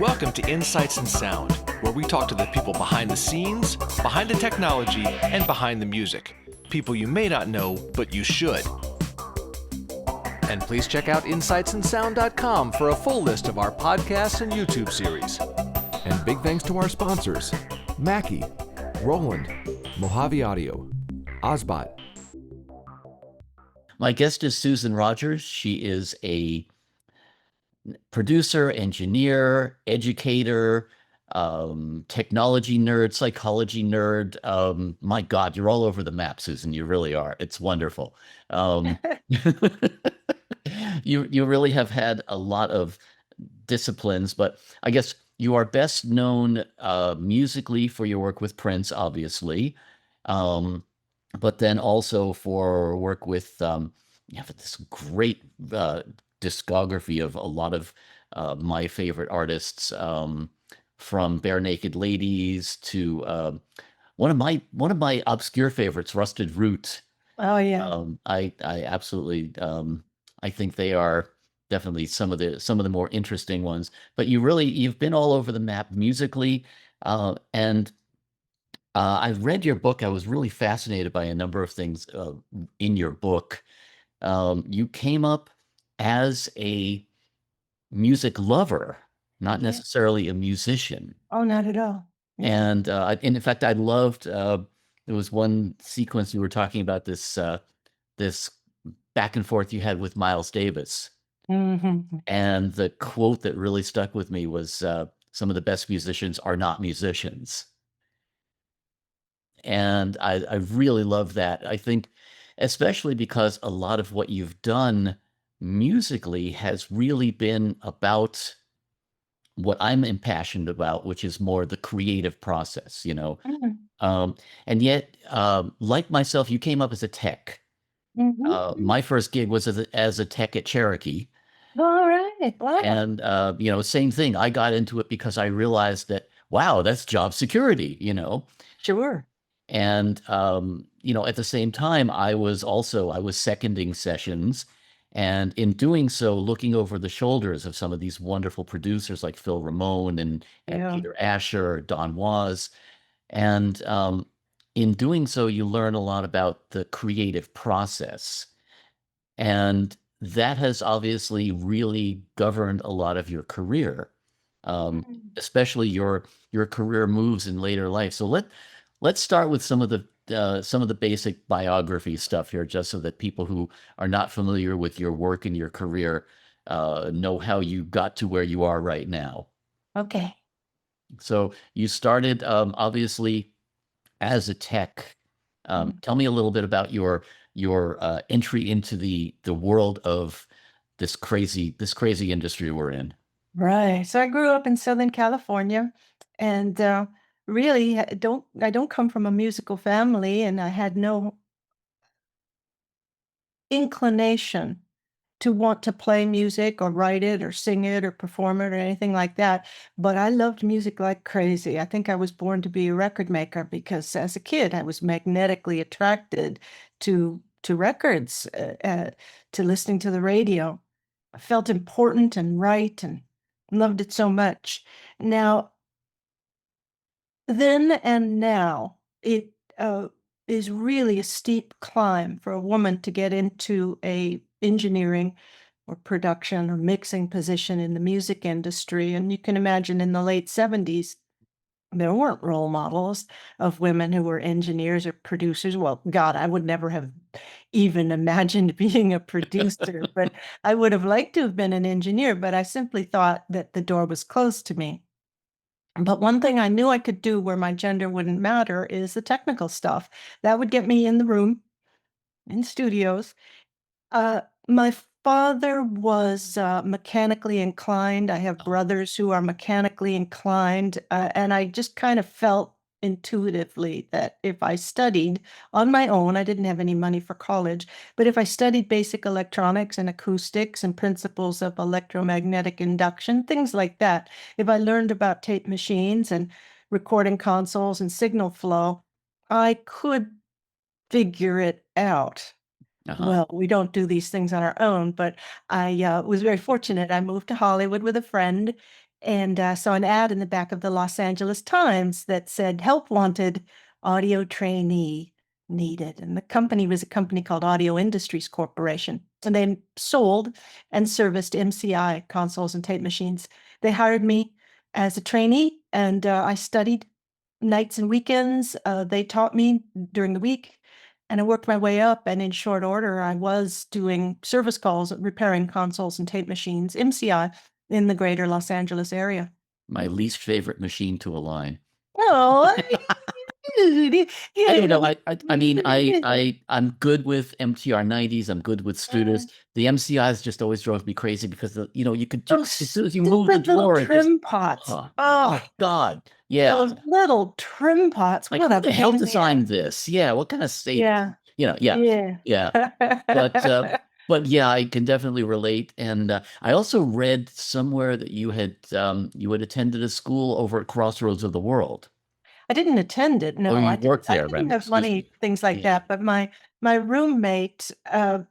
Welcome to Insights in Sound, where we talk to the people behind the scenes, behind the technology, and behind the music. People you may not know, but you should. And please check out insightsinsound.com for a full list of our podcasts and YouTube series. And big thanks to our sponsors, Mackie, Roland, Mojave Audio, Ozbot. My guest is Susan Rogers. She is a producer, engineer, educator, technology nerd, psychology nerd. My God, you're all over the map, Susan. You really are. It's wonderful. You really have had a lot of disciplines, but I guess you are best known musically for your work with Prince, obviously, but then also for work with you have this great discography of a lot of my favorite artists, from Barenaked Ladies to one of my obscure favorites, Rusted Root. Oh yeah. I absolutely I think they are definitely some of the more interesting ones. But you've been all over the map musically, and I've read your book. I was really fascinated by a number of things in your book. You came up as a music lover, not necessarily a musician. Oh, not at all. And in fact, I loved there was one sequence you were talking about this back and forth you had with Miles Davis. Mm-hmm. And the quote that really stuck with me was, some of the best musicians are not musicians. And I really love that. I think, especially because a lot of what you've done musically has really been about what I'm impassioned about, which is more the creative process, Mm-hmm. And yet, like myself, you came up as a tech. Mm-hmm. My first gig was as a tech at Cherokee. All right. Wow. And, same thing. I got into it because I realized that, wow, that's job security, Sure. And, at the same time, I was seconding sessions. And in doing so, looking over the shoulders of some of these wonderful producers like Phil Ramone and Yeah. Peter Asher, Don Was. And in doing so, you learn a lot about the creative process. And that has obviously really governed a lot of your career, especially your career moves in later life. So let's start with some of the basic biography stuff here, just so that people who are not familiar with your work and your career know how you got to where you are right now. Okay. So you started obviously as a tech. Tell me a little bit about your entry into the world of this crazy industry we're in. Right. So I grew up in Southern California, and really, I don't come from a musical family, and I had no inclination to want to play music or write it or sing it or perform it or anything like that. But I loved music like crazy. I think I was born to be a record maker because as a kid, I was magnetically attracted to records, to listening to the radio. I felt important and right and loved it so much. Now, then and now, it is really a steep climb for a woman to get into a engineering or production or mixing position in the music industry. And you can imagine in the late 70s, there weren't role models of women who were engineers or producers. Well, God, I would never have even imagined being a producer, but I would have liked to have been an engineer, but I simply thought that the door was closed to me. But one thing I knew I could do where my gender wouldn't matter is the technical stuff. That would get me in the room, in studios. My father was mechanically inclined. I have brothers who are mechanically inclined, and I just kind of felt intuitively that if I studied on my own, I didn't have any money for college, but if I studied basic electronics and acoustics and principles of electromagnetic induction, things like that, if I learned about tape machines and recording consoles and signal flow, I could figure it out. Well, we don't do these things on our own, but I was very fortunate. I moved to Hollywood with a friend, and saw an ad in the back of the Los Angeles Times that said help wanted, audio trainee needed. And the company was a company called Audio Industries Corporation. And they sold and serviced MCI consoles and tape machines. They hired me as a trainee, and I studied nights and weekends. They taught me during the week, and I worked my way up. And in short order, I was doing service calls, repairing consoles and tape machines, MCI, in the greater Los Angeles area. My least favorite machine to align. Oh, I don't know. I mean, I'm good with MTR 90s. I'm good with Studers. The MCIs just always drove me crazy because you could just, as soon as you move the drawer, little trim pots. oh God, yeah. Those little trim pots. Like, What who a the hell pain in the designed this? Yeah, what kind of state? Yeah. Yeah. But yeah, I can definitely relate. And I also read somewhere that you had attended a school over at Crossroads of the World. I didn't attend it. No, Oh, you I worked there, didn't rather. have money, things like that. But my roommate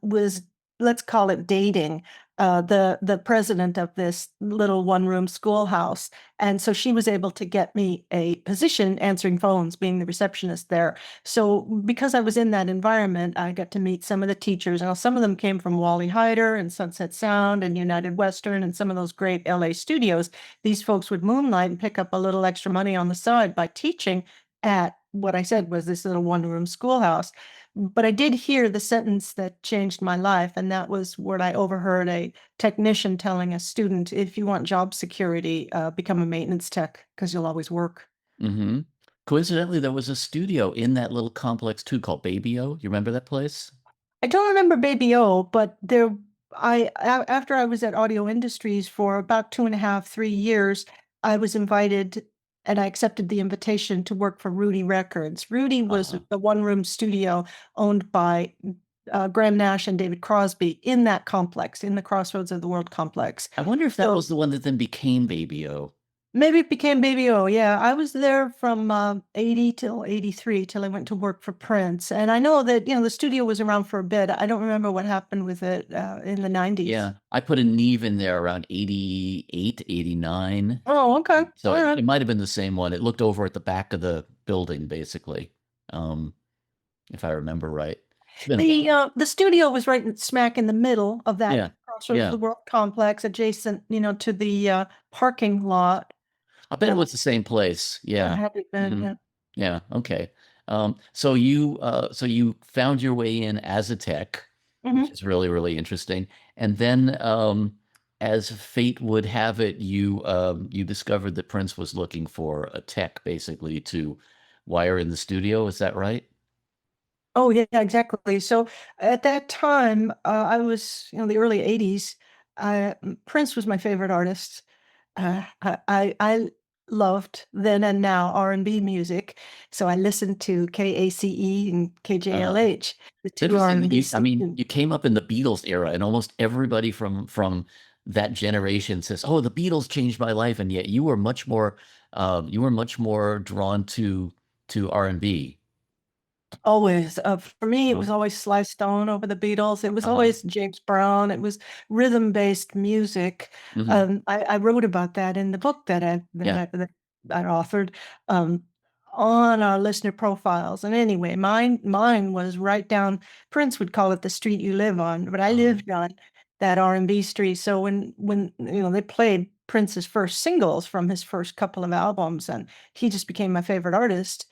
was, let's call it dating, the president of this little one-room schoolhouse. And so she was able to get me a position answering phones, being the receptionist there. So because I was in that environment, I got to meet some of the teachers. Now, some of them came from Wally Heider and Sunset Sound and United Western and some of those great LA studios. These folks would moonlight and pick up a little extra money on the side by teaching at what I said was this little one-room schoolhouse. But I did hear the sentence that changed my life, and that was where I overheard a technician telling a student, if you want job security, become a maintenance tech because you'll always work. Mm-hmm. Coincidentally, there was a studio in that little complex too called Baby O. You remember that place? I don't remember Baby O, but after I was at Audio Industries for about 2.5, 3 years, I was invited and I accepted the invitation to work for Rudy Records. Rudy was a one-room studio owned by Graham Nash and David Crosby in that complex, in the Crossroads of the World complex. I wonder if that was the one that then became Baby O. Maybe it became Baby O. Yeah, I was there from 80 till 83 till I went to work for Prince. And I know that, the studio was around for a bit. I don't remember what happened with it in the 90s. Yeah, I put a Neve in there around 88, 89. Oh, okay. So it might have been the same one. It looked over at the back of the building, basically, if I remember right. The studio was right smack in the middle of that Crossroads of the World complex, adjacent, to the parking lot. I bet it was the same place. Yeah. It had to have been, Yeah. Okay. So you found your way in as a tech, which is really, really interesting. And then, as fate would have it, you discovered that Prince was looking for a tech, basically, to wire in the studio. Is that right? Oh, yeah, exactly. So at that time, I was, the early 80s. Prince was my favorite artist. I loved then and now R&B music, so I listened to KACE and KJLH. The two R&B. You came up in the Beatles era, and almost everybody from that generation says, "Oh, the Beatles changed my life," and yet you were much more drawn to R&B. Always. For me, it was always Sly Stone over the Beatles. It was always James Brown. It was rhythm-based music. I wrote about that in the book that I authored on our listener profiles. And anyway, mine was right down. Prince would call it the street you live on, but I lived on that R&B street. So when they played Prince's first singles from his first couple of albums, and he just became my favorite artist.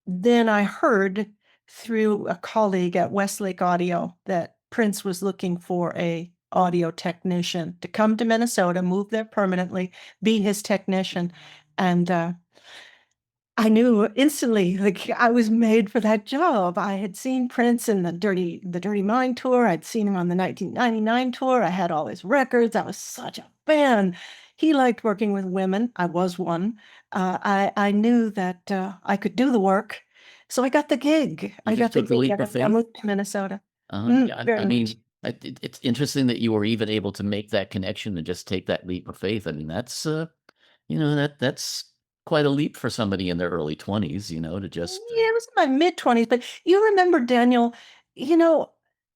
Then I heard through a colleague at Westlake Audio that Prince was looking for a audio technician to come to Minnesota, move there permanently, be his technician. And I knew instantly, like, I was made for that job. I had seen Prince in the Dirty Mind tour. I'd seen him on the 1999 tour. I had all his records. I was such a fan. He liked working with women. I was one. I knew that I could do the work, so I got the gig. I got the gig. I moved to Minnesota. It's interesting that you were even able to make that connection and just take that leap of faith. I mean, that's that's quite a leap for somebody in their early 20s, to just. Yeah, it was in my mid-20s, but you remember, Daniel, the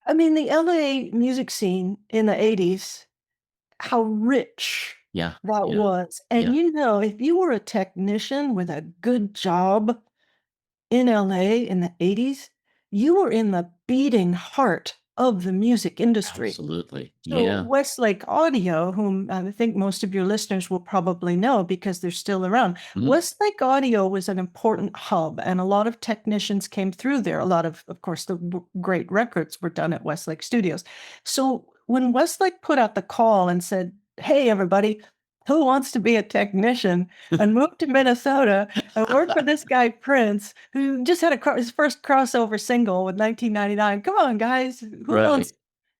LA music scene in the 80s, how rich Yeah. That Yeah. was. And Yeah. if you were a technician with a good job in LA in the 80s, you were in the beating heart of the music industry. Absolutely. So Yeah. Westlake Audio, whom I think most of your listeners will probably know because they're still around, Mhm. Westlake Audio was an important hub, and a lot of technicians came through there. A lot of course, the great records were done at Westlake Studios. So when Westlake put out the call and said, "Hey, everybody, who wants to be a technician and move to Minnesota and work for this guy Prince, who just had his first crossover single with 1999? Come on, guys, who Right. wants?"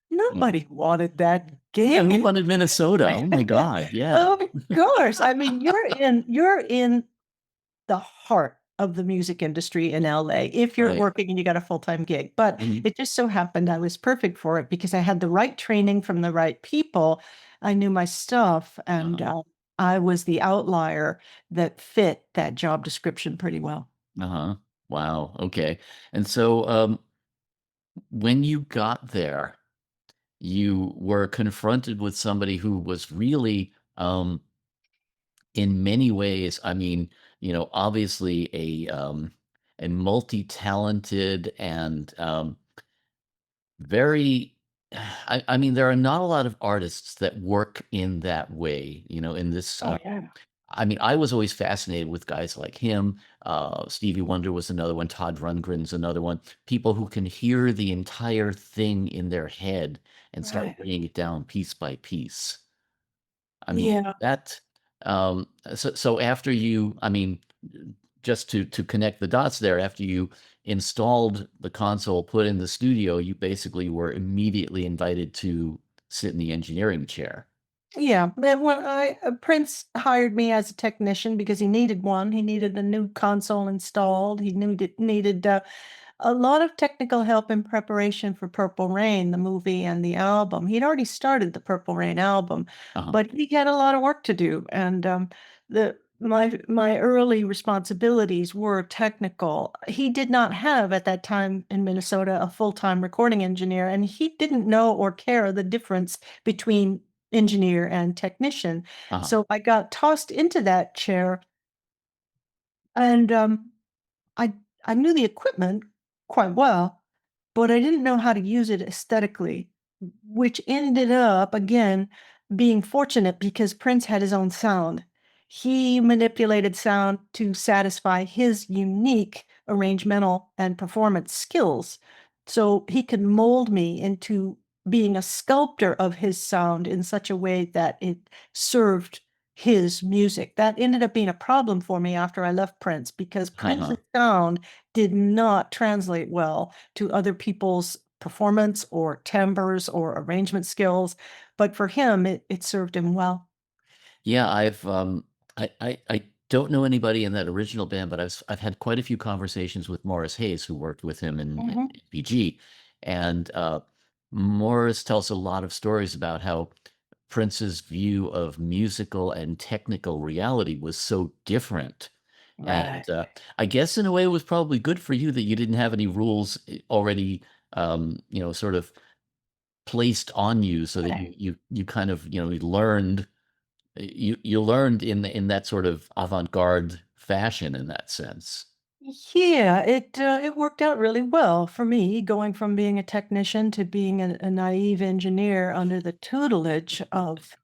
Nobody wanted that Yeah, who gig. wanted Minnesota? Oh my God. Yeah. Of course. I mean, you're in the heart of the music industry in LA if you're Right. working and you got a full-time gig. But Mhm. it just so happened I was perfect for it because I had the right training from the right people. I knew my stuff, and Uh-huh. I was the outlier that fit that job description pretty well. Uh-huh. Wow. Okay. And so when you got there, you were confronted with somebody who was really in many ways, I mean, obviously a multi-talented and very I mean, there are not a lot of artists that work in that way, in this Oh, yeah. I mean, I was always fascinated with guys like him. Stevie Wonder was another one. Todd Rundgren's another one. People who can hear the entire thing in their head and start Right. bringing it down piece by piece. I mean, Yeah. that so after you, I mean, just to connect the dots there, after you installed the console, put in the studio, you basically were immediately invited to sit in the engineering chair. Yeah, but when Prince hired me as a technician because he needed one. He needed a new console installed. He needed a lot of technical help in preparation for Purple Rain, the movie and the album. He'd already started the Purple Rain album, Uh-huh. but he had a lot of work to do. And my early responsibilities were technical. He did not have at that time in Minnesota a full-time recording engineer, and he didn't know or care the difference between engineer and technician. Uh-huh. So I got tossed into that chair, and I I knew the equipment quite well, but I didn't know how to use it aesthetically, which ended up again being fortunate because Prince had his own sound. He manipulated sound to satisfy his unique arrangemental and performance skills. So he could mold me into being a sculptor of his sound in such a way that it served his music. That ended up being a problem for me after I left Prince because Uh-huh. Prince's sound did not translate well to other people's performance or timbres or arrangement skills. But for him, it served him well. Yeah, I don't know anybody in that original band, but I've had quite a few conversations with Morris Hayes, who worked with him in Mhm. PG, and Morris tells a lot of stories about how Prince's view of musical and technical reality was so different. Right. And I guess in a way it was probably good for you that you didn't have any rules already, sort of placed on you, so that Right. you kind of you learned in that sort of avant-garde fashion in that sense. Yeah, it worked out really well for me, going from being a technician to being a naive engineer under the tutelage of,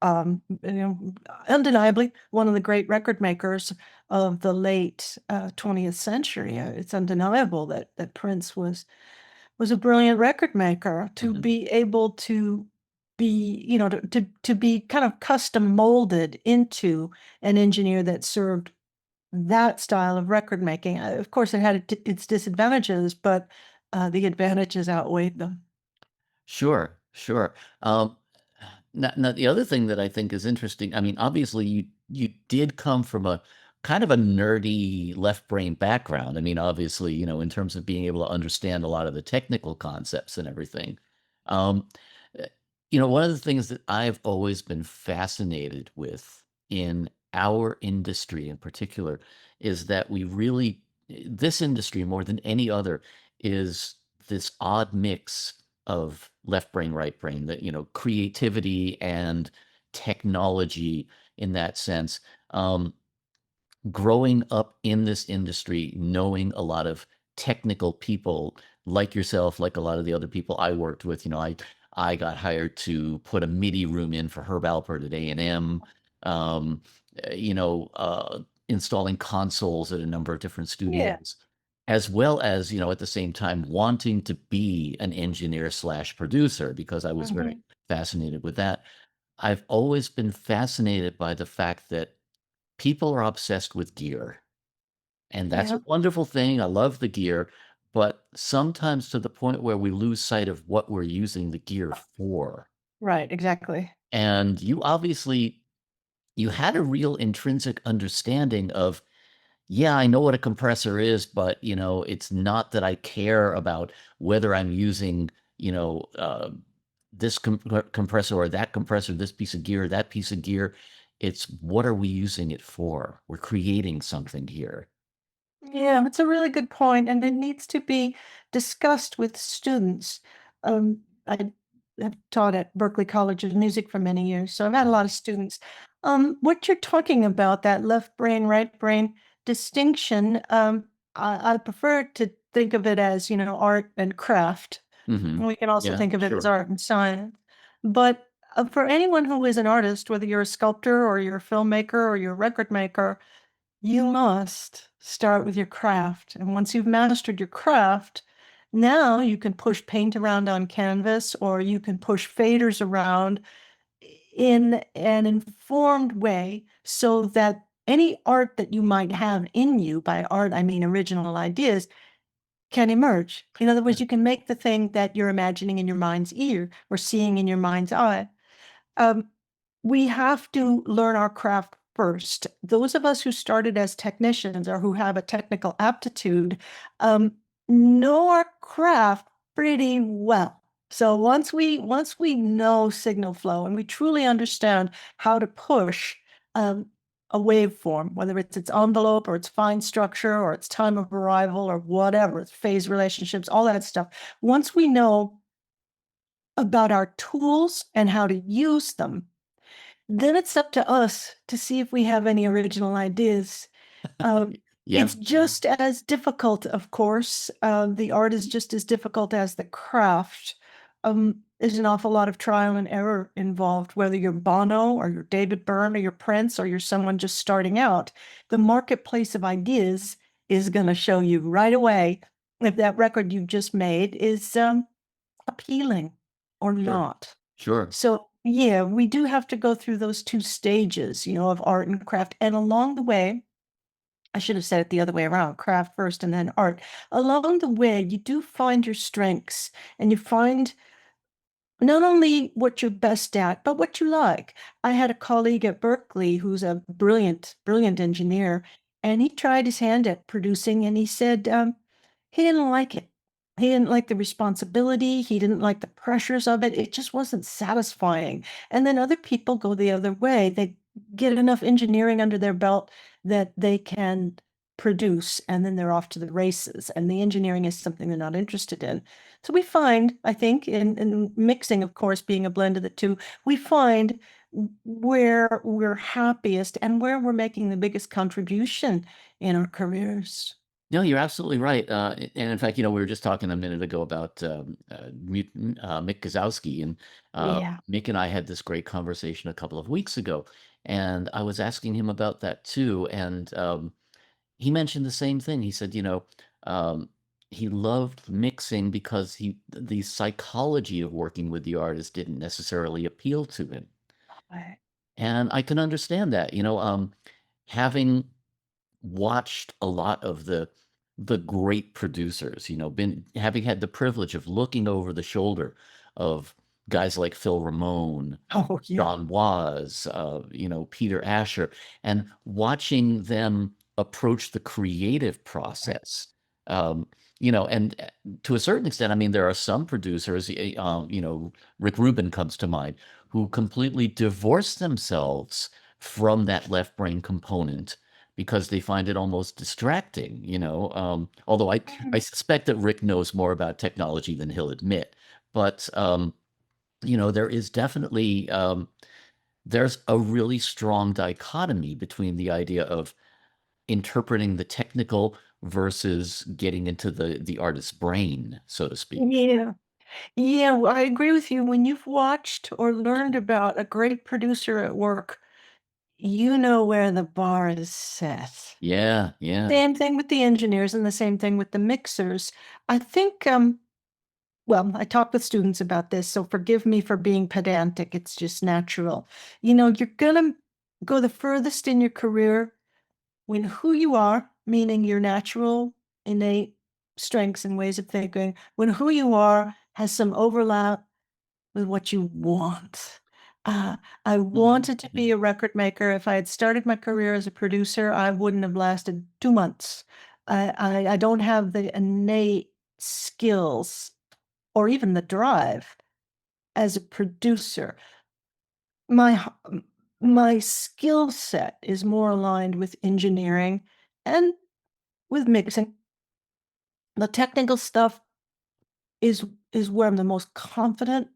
undeniably one of the great record makers of the late 20th century. It's undeniable that Prince was a brilliant record maker. To Mhm. be able to be, to be kind of custom molded into an engineer that served that style of record making. Of course, it had its disadvantages, but the advantages outweighed them. Sure, sure. Now the other thing that I think is interesting, I mean, obviously you did come from a kind of a nerdy left brain background. I mean, obviously, in terms of being able to understand a lot of the technical concepts and everything. Um, uh, one of the things that I've always been fascinated with in our industry in particular is that we really, this industry more than any other, is this odd mix of left brain, right brain, that, creativity and technology in that sense. Um, Growing up in this industry, knowing a lot of technical people like yourself, like a lot of the other people I worked with, I got hired to put a MIDI room in for Herb Alpert at A&M, um, installing consoles at a number of different Yeah. studios, as well as, at the same time wanting to be an engineer slash producer because I was very Mhm. fascinated with that. I've always been fascinated by the fact that people are obsessed with gear. And that's Yeah. a wonderful thing. I love the gear, but sometimes to the point where we lose sight of what we're using the gear for. Right. Exactly. And you had a real intrinsic understanding of, yeah, I know what a compressor is, but it's not that I care about whether I'm using, this compressor or that compressor, this piece of gear, that piece of gear. It's what are we using it for? We're creating something here. Yeah, it's a really good point, and it needs to be discussed with students. I have taught at Berklee College of Music for many years, so I've had a lot of students. What you're talking about, that left brain, right brain distinction, I prefer to think of it as, art and craft. Hmm. We can also Yeah, think of it as sure. art and science. But for anyone who is an artist, whether you're a sculptor or you're a filmmaker or you're a record maker, you must start with your craft. And once you've mastered your craft, now you can push paint around on canvas or you can push faders around in an informed way so that any art that you might have in you, by art, I mean original ideas, can emerge. In other words, you can make the thing that you're imagining in your mind's ear or seeing in your mind's eye. Um, we have to learn our craft first. Those of us who started as technicians or who have a technical aptitude know our craft pretty well. So once we know signal flow and we truly understand how to push a waveform, whether it's its envelope or its fine structure or its time of arrival or whatever, its phase relationships, all that stuff. Once we know about our tools and how to use them, then it's up to us to see if we have any original ideas. Um, Yeah. it's just as difficult, of course. The art is just as difficult as the craft. There's an awful lot of trial and error involved, whether you're Bono or you're David Byrne or you're Prince or you're someone just starting out. The marketplace of ideas is going to show you right away if that record you just made is appealing or Sure. not. Sure. So, yeah, we do have to go through those two stages, of art and craft. And along the way, I should have said it the other way around, craft first and then art. Along the way, you do find your strengths and you find not only what you're best at, but what you like. I had a colleague at Berklee who's a brilliant, brilliant engineer, and he tried his hand at producing and he said, he didn't like it. He didn't like the responsibility. He didn't like the pressures of it. It just wasn't satisfying. And then other people go the other way. They get enough engineering under their belt that they can produce, and then they're off to the races. And the engineering is something they're not interested in. So we find, I think, in mixing, of course, being a blend of the two, we find where we're happiest and where we're making the biggest contribution in our careers. No, you're absolutely right. And in fact, we were just talking a minute ago about Mick Gazowski, and Yeah. Mick and I had this great conversation a couple of weeks ago, and I was asking him about that too. And he mentioned the same thing. He said, he loved mixing because the psychology of working with the artist didn't necessarily appeal to him. Right. And I can understand that, having watched a lot of the great producers, been having had the privilege of looking over the shoulder of guys like Phil Ramone, Oh, yeah. John Was, Peter Asher, and watching them approach the creative process. And to a certain extent, I mean, there are some producers, Rick Rubin comes to mind, who completely divorce themselves from that left brain component because they find it almost distracting, although I suspect that Rick knows more about technology than he'll admit. But there is definitely there's a really strong dichotomy between the idea of interpreting the technical versus getting into the artist's brain, so to speak. Yeah. Yeah, well, I agree with you. When you've watched or learned about a great producer at work, you know where the bar is set. Yeah, yeah. Same thing with the engineers and the same thing with the mixers. I think, well, I talk with students about this, so forgive me for being pedantic. It's just natural. You know, you're gonna go the furthest in your career when who you are, meaning your natural, innate strengths and ways of thinking, when who you are has some overlap with what you want. I wanted to be a record maker. If I had started my career as a producer, I wouldn't have lasted 2 months. I don't have the innate skills or even the drive as a producer. My skill set is more aligned with engineering and with mixing. The technical stuff is where I'm the most confident,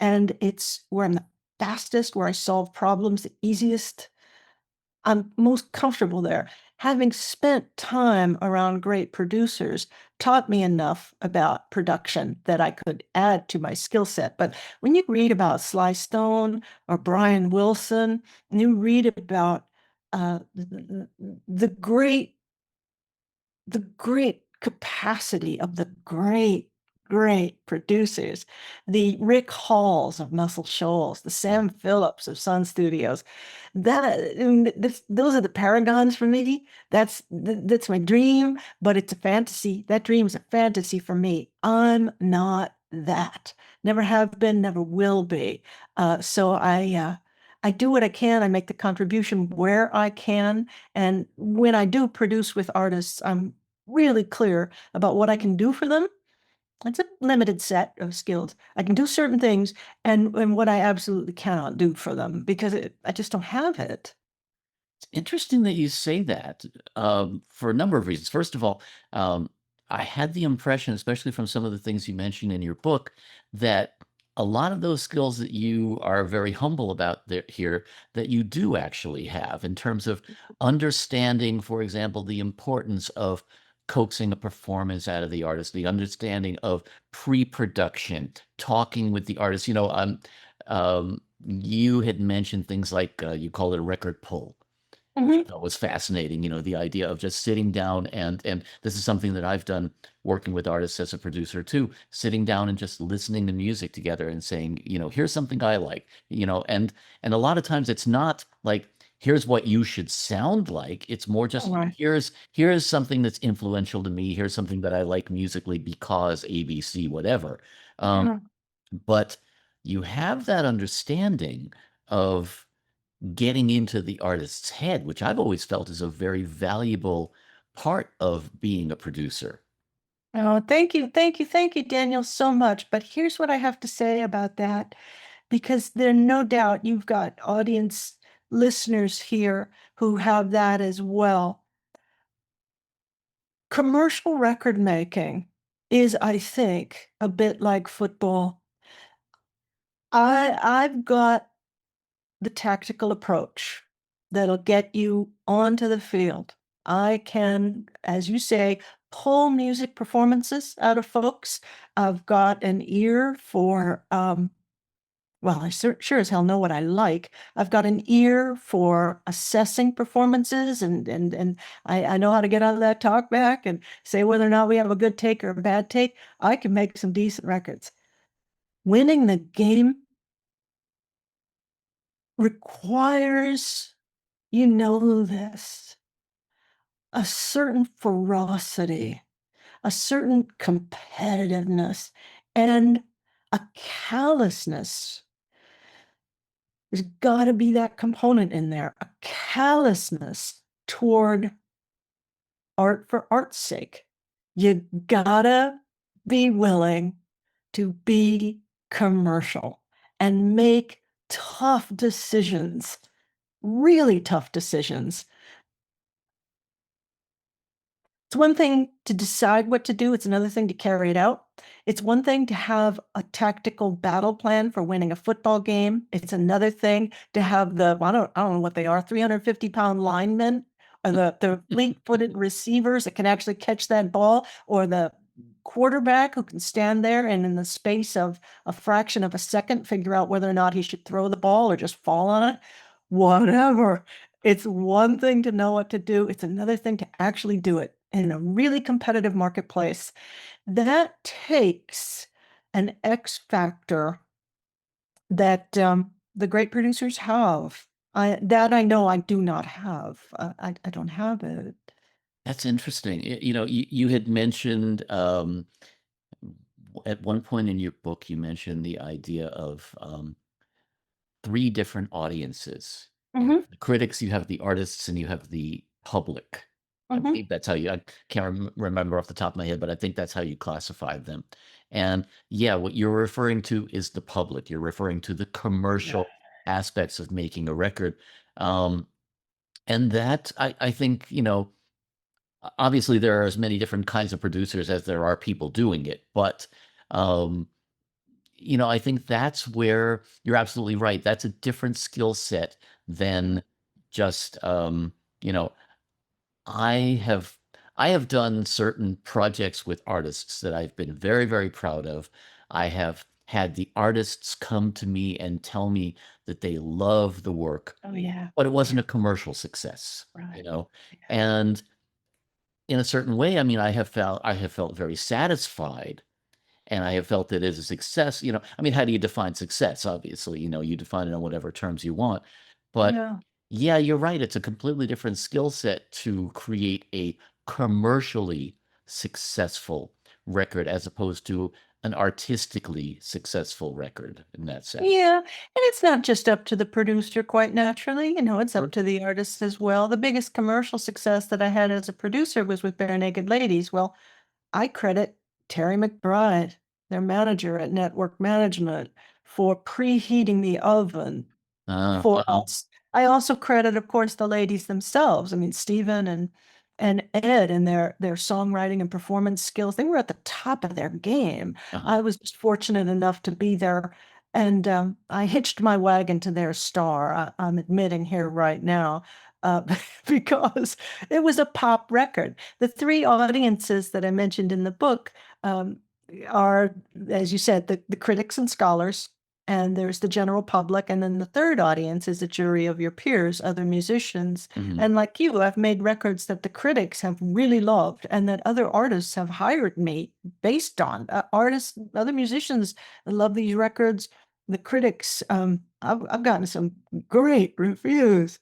and it's where I'm the fastest, where I solve problems the easiest. I'm most comfortable there. Having spent time around great producers taught me enough about production that I could add to my skill set. But when you read about Sly Stone or Brian Wilson, and you read about the great capacity of the great producers, the Rick Halls of Muscle Shoals, the Sam Phillips of Sun Studios. Those are the paragons for me. That's my dream, but it's a fantasy. That dream is a fantasy for me. I'm not that. Never have been, never will be. So I do what I can. I make the contribution where I can. And when I do produce with artists, I'm really clear about what I can do for them. It's a limited set of skills. I can do certain things and what I absolutely cannot do for them because I just don't have it. It's interesting that you say that for a number of reasons. First of all, I had the impression, especially from some of the things you mentioned in your book, that a lot of those skills that you are very humble about here, that you do actually have in terms of understanding, for example, the importance of coaxing a performance out of the artist, the understanding of pre-production, talking with the artist. You had mentioned things like you call it a record pull. Mhm. That was fascinating, the idea of just sitting down and this is something that I've done working with artists as a producer too, sitting down and just listening to music together and saying, here's something I like, and a lot of times it's not like, here's what you should sound like. It's more just Right. here's something that's influential to me. Here's something that I like musically because ABC, whatever. Yeah. But you have that understanding of getting into the artist's head, which I've always felt is a very valuable part of being a producer. Oh, thank you, Daniel, so much. But here's what I have to say about that, because there's no doubt you've got audience listeners here who have that as well. Commercial record making is, I think, a bit like football. I've got the tactical approach that'll get you onto the field. I can, as you say, pull music performances out of folks. I've got an ear for, well, I sure as hell know what I like. I've got an ear for assessing performances, and I know how to get out of that talk back and say whether or not we have a good take or a bad take. I can make some decent records. Winning the game requires, this, a certain ferocity, a certain competitiveness, and a callousness. There's got to be that component in there, a callousness toward art for art's sake. You gotta be willing to be commercial and make tough decisions, really tough decisions. It's one thing to decide what to do. It's another thing to carry it out. It's one thing to have a tactical battle plan for winning a football game. It's another thing to have I don't know what they are, 350-pound linemen or the fleet-footed receivers that can actually catch that ball, or the quarterback who can stand there and in the space of a fraction of a second figure out whether or not he should throw the ball or just fall on it. Whatever. It's one thing to know what to do. It's another thing to actually do it in a really competitive marketplace. That takes an X factor that the great producers have. I know I do not have. I don't have it. That's interesting. You had mentioned at one point in your book, you mentioned the idea of 3 different audiences. Mhm. The critics, you have the artists, and you have the public. I Mhm. believe that's how I can't remember off the top of my head, but I think that's how you classified them. And yeah, what you're referring to is the public. You're referring to the commercial aspects of making a record. And that I think, obviously there are as many different kinds of producers as there are people doing it, but I think that's where you're absolutely right. That's a different skill set than just I have done certain projects with artists that I've been very, very proud of. I have had the artists come to me and tell me that they love the work, Oh yeah. but it wasn't a commercial success, Right. And in a certain way, I mean, I have felt very satisfied, and I have felt that it is a success. I mean, how do you define success? Obviously, you define it on whatever terms you want. But Yeah. yeah, you're right. It's a completely different skill set to create a commercially successful record as opposed to an artistically successful record in that sense. Yeah, and it's not just up to the producer, quite naturally. It's Sure. up to the artist as well. The biggest commercial success that I had as a producer was with Barenaked Ladies. Well, I credit Terry McBride, their manager at Network Management, for preheating the oven for Uh-huh. us. I also credit, of course, the ladies themselves. I mean, Stephen and Ed and their songwriting and performance skills. They were at the top of their game. Uh-huh. I was just fortunate enough to be there, and I hitched my wagon to their star. I'm admitting here right now. Because it was a pop record. The 3 audiences that I mentioned in the book are, as you said, the critics and scholars, and there's the general public, and then the third audience is a jury of your peers, other musicians. Mhm. And like you, I've made records that the critics have really loved and that other artists have hired me based on. Artists, other musicians love these records. The critics, I've gotten some great reviews,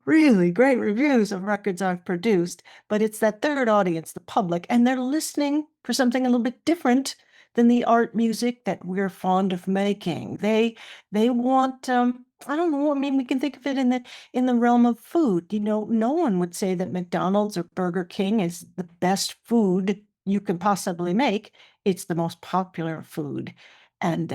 really great reviews of records I've produced, but it's that third audience, the public, and they're listening for something a little bit different than the art music that we're fond of making. They want I don't know, I mean, we can think of it in the realm of food. No one would say that McDonald's or Burger King is the best food you can possibly make. It's the most popular food. And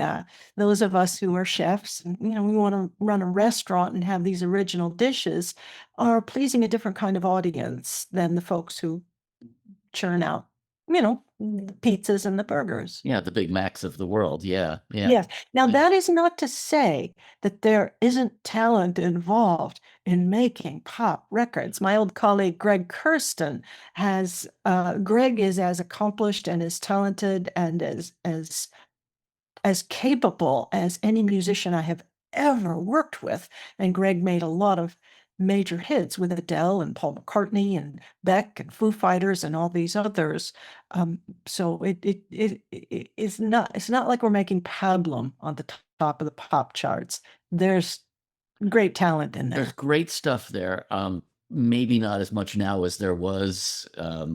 those of us who are chefs, and, we want to run a restaurant and have these original dishes, are pleasing a different kind of audience than the folks who churn out, the pizzas and the burgers. Yeah, the Big Macs of the world. Yeah. Yes. Now, that is not to say that there isn't talent involved in making pop records. My old colleague Greg Kirsten Greg is as accomplished and as talented and as capable as any musician I have ever worked with. And Greg made a lot of major hits with Adele and Paul McCartney and Beck and Foo Fighters and all these others. So it's not like we're making pablum on the top of the pop charts. There's great talent in There's there. great stuff there. Maybe not as much now as there was, a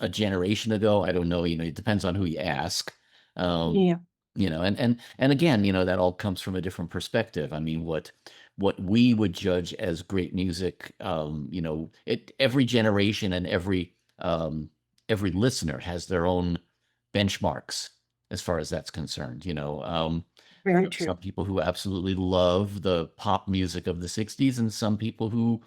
generation ago. I don't know. It depends on who you ask. Yeah. And again, that all comes from a different perspective. I mean, what we would judge as great music, every generation and every listener has their own benchmarks as far as that's concerned. Very true. Some people who absolutely love the pop music of the 60s, and some people who,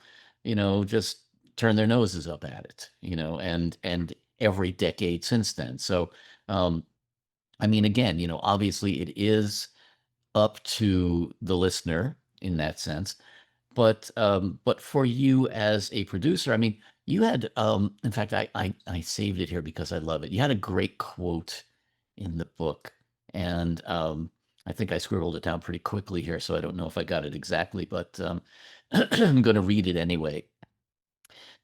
just turn their noses up at it, and every decade since then. So, I mean, again, obviously it is up to the listener in that sense. But for you as a producer, I mean, you had, in fact, I saved it here because I love it. You had a great quote in the book, and I think I scribbled it down pretty quickly here, so I don't know if I got it exactly, but I'm going to read it anyway.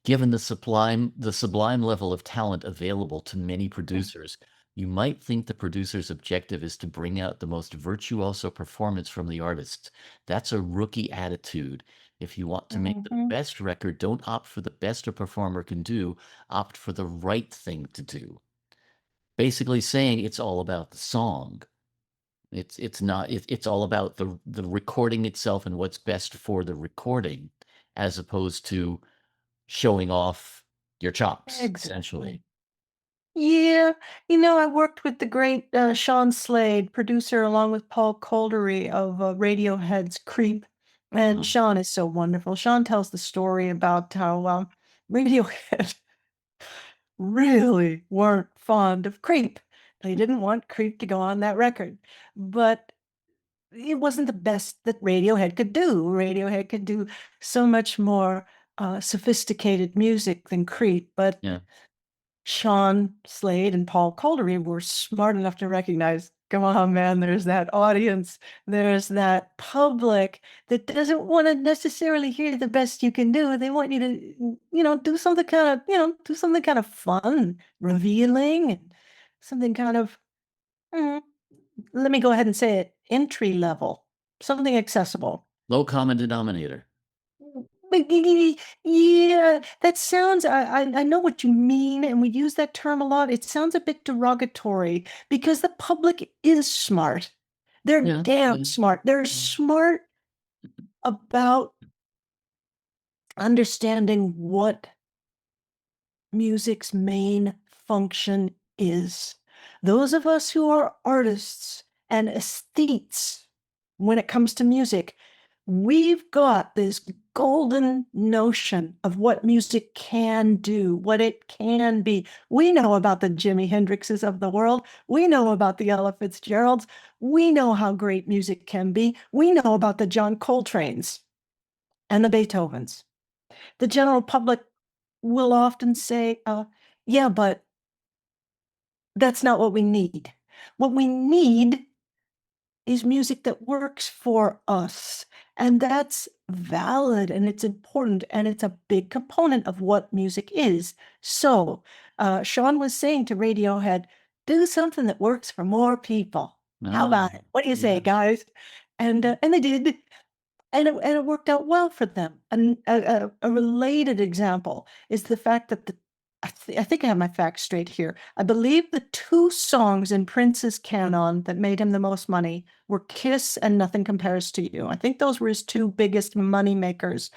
Given the sublime level of talent available to many producers, you might think the producer's objective is to bring out the most virtuoso performance from the artists. That's a rookie attitude. If you want to make the best record, don't opt for the best a performer can do, opt for the right thing to do. Basically saying it's all about the song. It's not, it's all about the recording itself and what's best for the recording, as opposed to showing off your chops, essentially. Yeah, I worked with the great Sean Slade, producer, along with Paul Coldery of Radiohead's Creep. And Sean is so wonderful. Sean tells the story about how Radiohead really weren't fond of Creep. They didn't want Creep to go on that record. But it wasn't the best that Radiohead could do. Radiohead could do so much more sophisticated music than Creep. But Yeah. Sean Slade and Paul Coldery were smart enough to recognize, come on, man, there's that audience, there's that public that doesn't want to necessarily hear the best you can do. They want you to, do something kind of fun, revealing, and something kind of, let me go ahead and say it, entry level, something accessible. Low common denominator. Yeah, that sounds, I know what you mean, and we use that term a lot. It sounds a bit derogatory because the public is smart. They're damn smart. They're smart about understanding what music's main function is. Those of us who are artists and aesthetes, when it comes to music, we've got this golden notion of what music can do, what it can be. We know about the Jimi Hendrixes of the world. We know about the Ella Fitzgeralds. We know how great music can be. We know about the John Coltranes and the Beethovens. The general public will often say, yeah, but that's not what we need. What we need is music that works for us. And that's valid, and it's important, and it's a big component of what music is. So Sean was saying to Radiohead, do something that works for more people. How about it? What do you say, guys? And they did. And it worked out well for them. And a related example is the fact that I think I have my facts straight here. I believe the two songs in Prince's canon that made him the most money were Kiss and Nothing Compares to You. I think those were his two biggest money makers.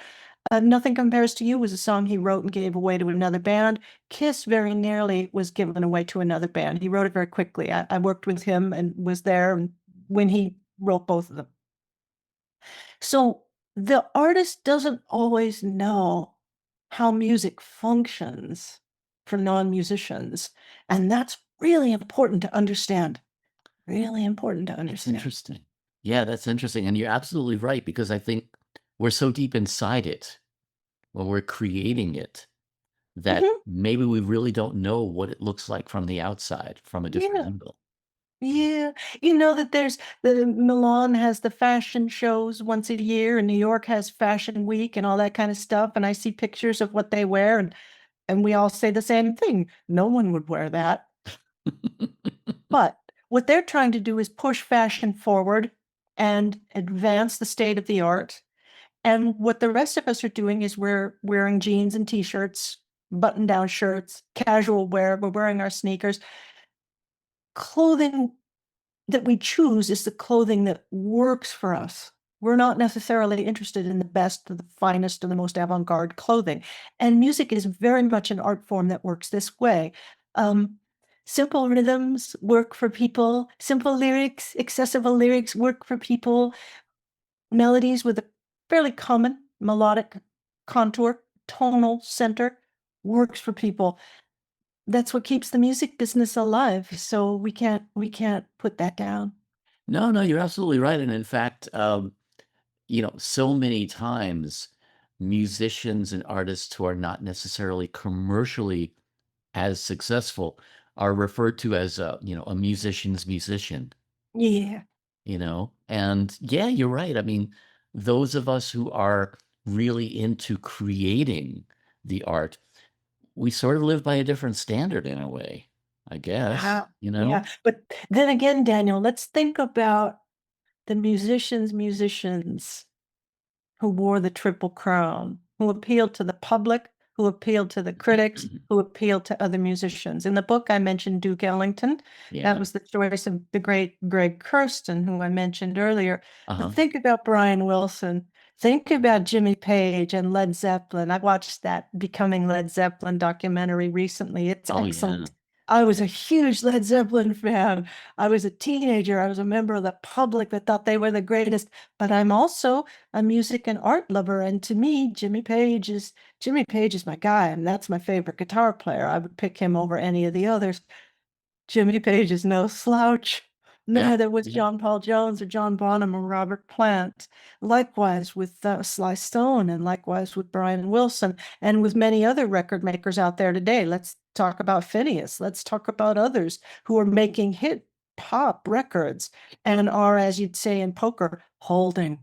Nothing Compares to You was a song he wrote and gave away to another band. Kiss very nearly was given away to another band. He wrote it very quickly. I worked with him and was there when he wrote both of them. So the artist doesn't always know how music functions for non-musicians. And that's really important to understand. Really important to understand. That's interesting. Yeah, that's interesting. And you're absolutely right, because I think we're so deep inside it when we're creating it that maybe we really don't know what it looks like from the outside, from a different angle. Yeah, that there's Milan has the fashion shows once a year, and New York has Fashion Week and all that kind of stuff. And I see pictures of what they wear, and we all say the same thing. No one would wear that. But what they're trying to do is push fashion forward and advance the state of the art. And what the rest of us are doing is we're wearing jeans and t-shirts, button-down shirts, casual wear. We're wearing our sneakers. Clothing that we choose is the clothing that works for us. We're not necessarily interested in the best or the finest or the most avant-garde clothing. And music is very much an art form that works this way. Simple rhythms work for people. Simple lyrics, accessible lyrics work for people. Melodies with a fairly common melodic contour tonal center works for people. That's what keeps the music business alive. So we can't put that down. No, you're absolutely right. And in fact, so many times musicians and artists who are not necessarily commercially as successful are referred to as a musician's musician, Yeah. and yeah, you're right. I mean, those of us who are really into creating the art, we sort of live by a different standard in a way, I guess, Yeah. But then again, Daniel, let's think about the musicians who wore the Triple Crown, who appealed to the public, who appealed to the critics, who appealed to other musicians. In the book, I mentioned Duke Ellington. Yeah. That was the choice of the great Greg Kurstin, who I mentioned earlier. Uh-huh. But think about Brian Wilson. Think about Jimmy Page and Led Zeppelin. I watched that Becoming Led Zeppelin documentary recently. It's Oh, excellent. yeah. I was a huge Led Zeppelin fan. I was a teenager. I was a member of the public that thought they were the greatest. But I'm also a music and art lover. And to me, Jimmy Page is my guy, and that's my favorite guitar player. I would pick him over any of the others. Jimmy Page is no slouch. Yeah. Neither was Yeah. John Paul Jones or John Bonham or Robert Plant. Likewise with Sly Stone, and likewise with Brian Wilson, and with many other record makers out there today. Let's talk about Phineas. Let's talk about others who are making hit pop records and are, as you'd say in poker, holding.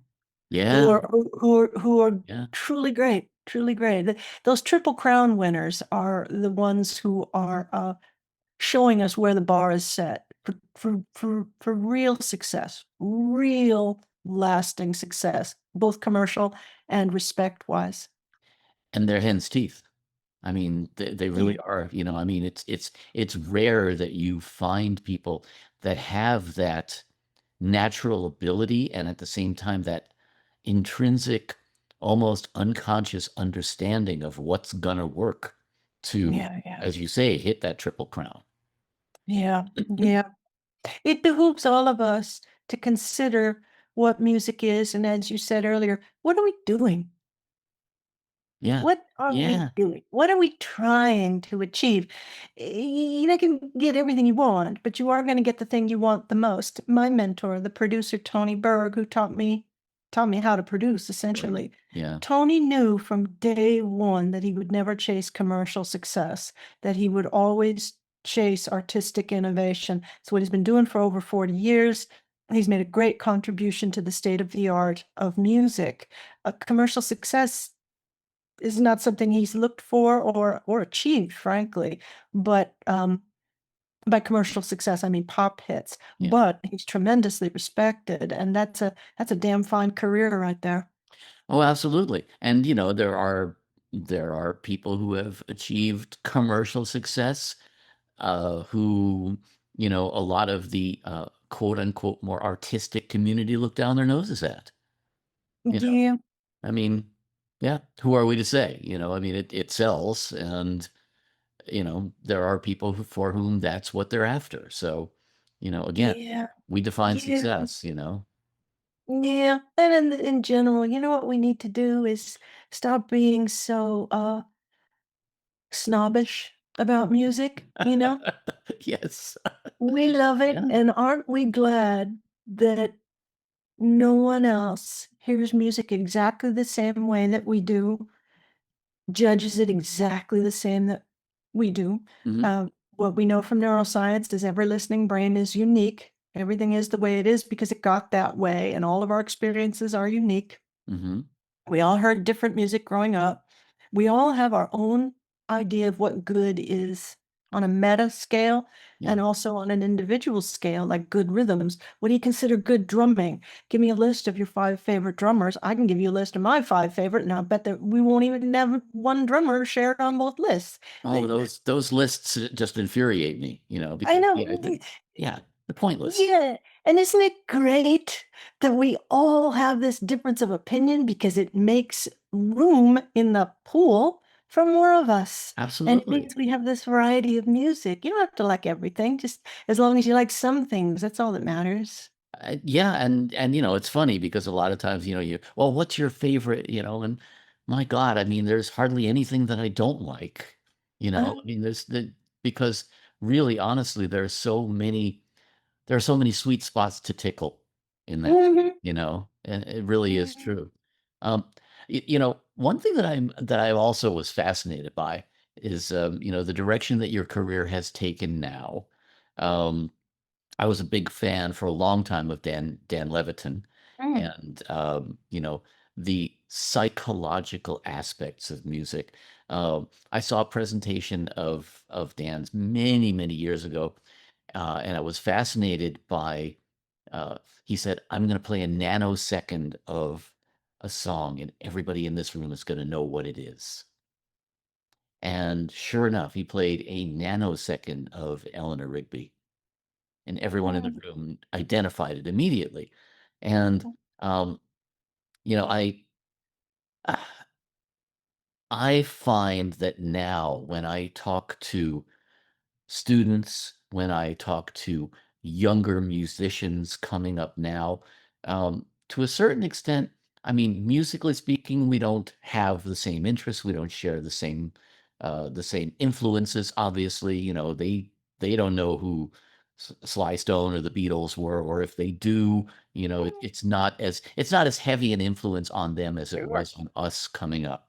Yeah. Who are Yeah. truly great, truly great. Those Triple Crown winners are the ones who are showing us where the bar is set for real success, real lasting success, both commercial and respect-wise. And they're hen's teeth. I mean, they really are. I mean, it's rare that you find people that have that natural ability and at the same time that intrinsic, almost unconscious understanding of what's gonna work to, Yeah. as you say, hit that Triple Crown. Yeah. It behooves all of us to consider what music is, and as you said earlier, what are we doing? Yeah. What are we Yeah. doing? What are we trying to achieve? You're not going to get everything you want, but you are going to get the thing you want the most. My mentor, the producer Tony Berg, who taught me how to produce, essentially. Yeah. Tony knew from day one that he would never chase commercial success, that he would always chase artistic innovation. It's what he's been doing for over 40 years. He's made a great contribution to the state of the art of music. A commercial success is not something he's looked for or achieved, frankly. But by commercial success, I mean pop hits. Yeah. But he's tremendously respected, and that's a damn fine career right there. Oh, absolutely. And there are people who have achieved commercial success, who a lot of the quote unquote more artistic community look down their noses at. Yeah. I mean, yeah, who are we to say? I mean, it sells, and there are people for whom that's what they're after. So, again, Yeah. we define Yeah. success. Yeah. And in general, you know what we need to do is stop being so snobbish about music, Yes. We love it, Yeah. and aren't we glad that no one else hears music exactly the same way that we do, judges it exactly the same that we do. Mhm. What we know from neuroscience is every listening brain is unique. Everything is the way it is because it got that way, and all of our experiences are unique. Mhm. We all heard different music growing up. We all have our own idea of what good is on a meta scale Yeah. and also on an individual scale, like good rhythms. What do you consider good drumming? Give me a list of your 5 favorite drummers. I can give you a list of my 5 favorite, and I bet that we won't even have one drummer shared on both lists. Oh, those lists just infuriate me, because I know. they're pointless. Yeah. And isn't it great that we all have this difference of opinion because it makes room in the pool for more of us? And it Absolutely. means we have this variety of music. You don't have to like everything, just as long as you like some things. That's all that matters. Yeah, and it's funny because a lot of times, well, what's your favorite, and my God, I mean, there's hardly anything that I don't like, you know? Uh, I mean, because really, honestly, there are so many sweet spots to tickle in that, mhm, you know, and it really is mhm, true. Um, one thing that I also was fascinated by is, the direction that your career has taken now. Um, I was a big fan for a long time of Dan Levitin, mm, and the psychological aspects of music. I saw a presentation of Dan's many years ago, and I was fascinated by. He said, "I'm going to play a nanosecond of a song, and everybody in this room is going to know what it is." And sure enough, he played a nanosecond of Eleanor Rigby, and everyone in the mm, room identified it immediately. And um, you know, I find that now when I talk to students, when I talk to younger musicians coming up now, to a certain extent, I mean, musically speaking, we don't have the same interests. We don't share the same influences. Obviously, they don't know who Sly Stone or the Beatles were, or if they do, it's not as heavy an influence on them as it sure. was on us coming up.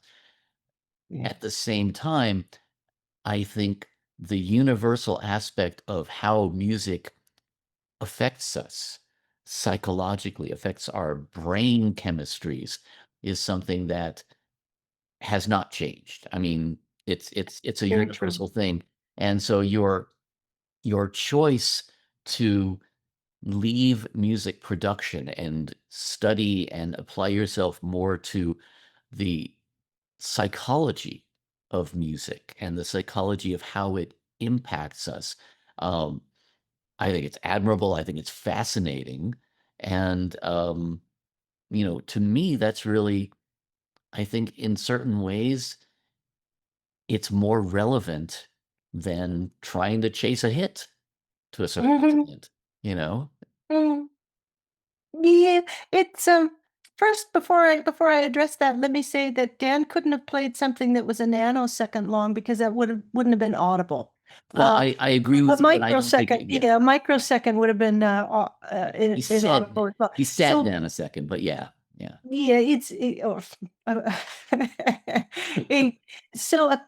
Yeah. At the same time, I think the universal aspect of how music affects us psychologically, affects our brain chemistries, is something that has not changed. I mean, it's a Very true. universal thing. And so your choice to leave music production and study and apply yourself more to the psychology of music and the psychology of how it impacts us. Um, I think it's admirable. I think it's fascinating. And, to me, that's really, I think in certain ways, it's more relevant than trying to chase a hit to a certain Mhm, extent, you know? mm. Yeah, it's first before I address that, let me say that Dan couldn't have played something that was a nanosecond long because that wouldn't have been audible. Well, Uh, I agree a with you, but I don't think, microsecond, yeah, yeah, a microsecond would have been he sat, inaudible as well. he sat So down a second, but yeah, yeah. yeah, uh, a, so a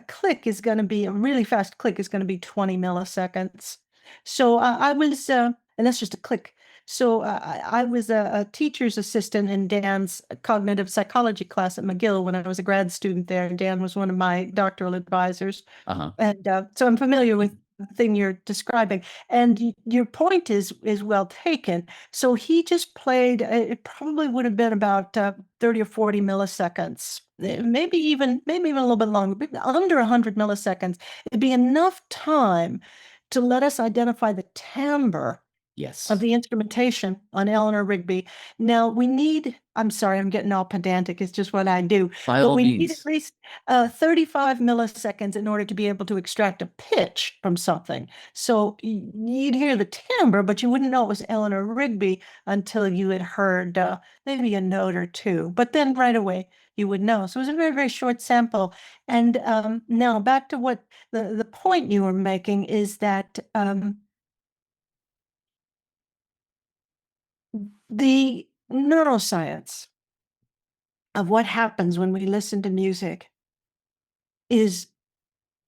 click is going to be a really fast click is going to be 20 milliseconds. So I was, and that's just a click. So I was a teacher's assistant in Dan's cognitive psychology class at McGill when I was a grad student there. And Dan was one of my doctoral advisors. Uh-huh. And so I'm familiar with the thing you're describing. And your point is well taken. So he just played, it probably would have been about 30 or 40 milliseconds, Yeah. maybe even a little bit longer, but under 100 milliseconds. It'd be enough time to let us identify the timbre of Yes. the instrumentation on Eleanor Rigby. Now I'm sorry, I'm getting all pedantic. It's just what I do. By But all we need at means. least 35 milliseconds in order to be able to extract a pitch from something. So you'd hear the timbre, but you wouldn't know it was Eleanor Rigby until you had heard maybe a note or two. But then right away you would know. So it was a very, very short sample. And now back to what the point you were making is that the neuroscience of what happens when we listen to music is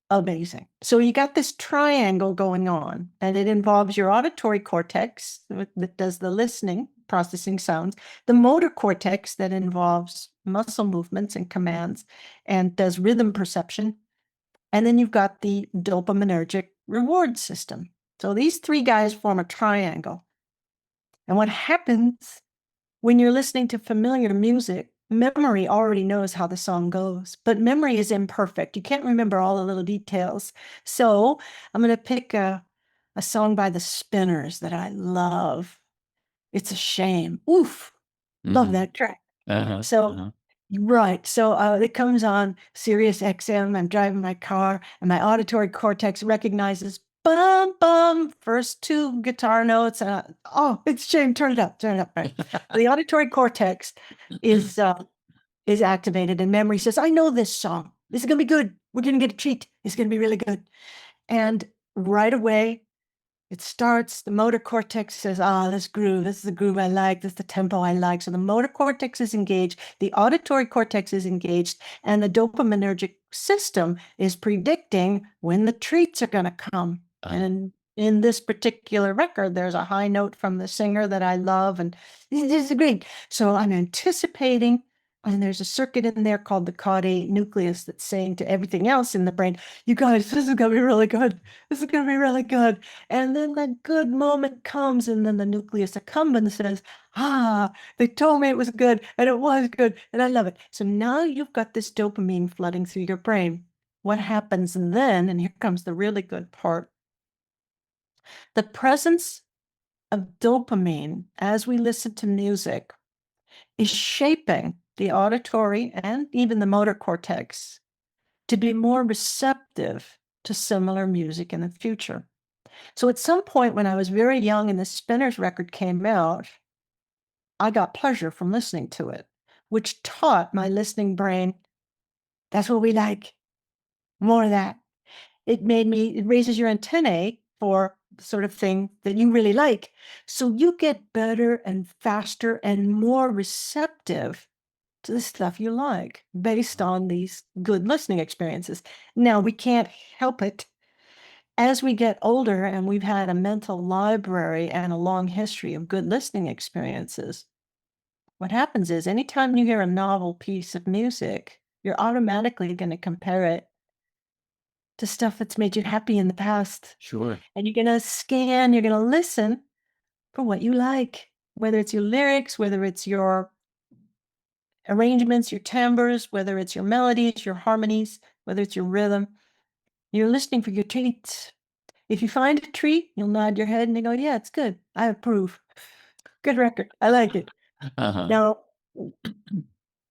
amazing. So you got this triangle going on, and it involves your auditory cortex that does the listening, processing sounds, the motor cortex that involves muscle movements and commands and does rhythm perception. And then you've got the dopaminergic reward system. So these three guys form a triangle. And what happens when you're listening to familiar music, memory already knows how the song goes, but memory is imperfect. You can't remember all the little details. So I'm going to pick a song by the Spinners that I love. It's a shame. Oof, love Mhm. that track. Uh-huh. So, Uh-huh. right. So it comes on Sirius XM. I'm driving my car, and my auditory cortex recognizes bum bum first two guitar notes. Oh, it's a shame. Turn it up. Turn it up. Right. The auditory cortex is is activated, and memory says, I know this song. This is going to be good. We're going to get a treat. It's going to be really good. And right away, it starts, the motor cortex says, this groove, this is the groove I like, this is the tempo I like. So the motor cortex is engaged, the auditory cortex is engaged, and the dopaminergic system is predicting when the treats are going to come. And in this particular record, there's a high note from the singer that I love, and this is great. So I'm anticipating, and there's a circuit in there called the caudate nucleus that's saying to everything else in the brain, you guys, this is going to be really good. This is going to be really good. And then the good moment comes, and then the nucleus accumbens says, they told me it was good, and it was good, and I love it. So now you've got this dopamine flooding through your brain. What happens then, and here comes the really good part, the presence of dopamine as we listen to music is shaping the auditory and even the motor cortex to be more receptive to similar music in the future. So at some point when I was very young and the Spinners record came out, I got pleasure from listening to it, which taught my listening brain, that's what we like, more of that. It raises your antennae for the sort of thing that you really like. So you get better and faster and more receptive to the stuff you like based on these good listening experiences. Now, we can't help it. As we get older and we've had a mental library and a long history of good listening experiences, what happens is anytime you hear a novel piece of music, you're automatically going to compare it to stuff that's made you happy in the past. Sure. And you're going to scan, you're going to listen for what you like, whether it's your lyrics, whether it's your arrangements, your timbres, whether it's your melodies, your harmonies, whether it's your rhythm. You're listening for your treats. If you find a treat, you'll nod your head and you go, yeah, it's good. I approve. Good record. I like it. Now,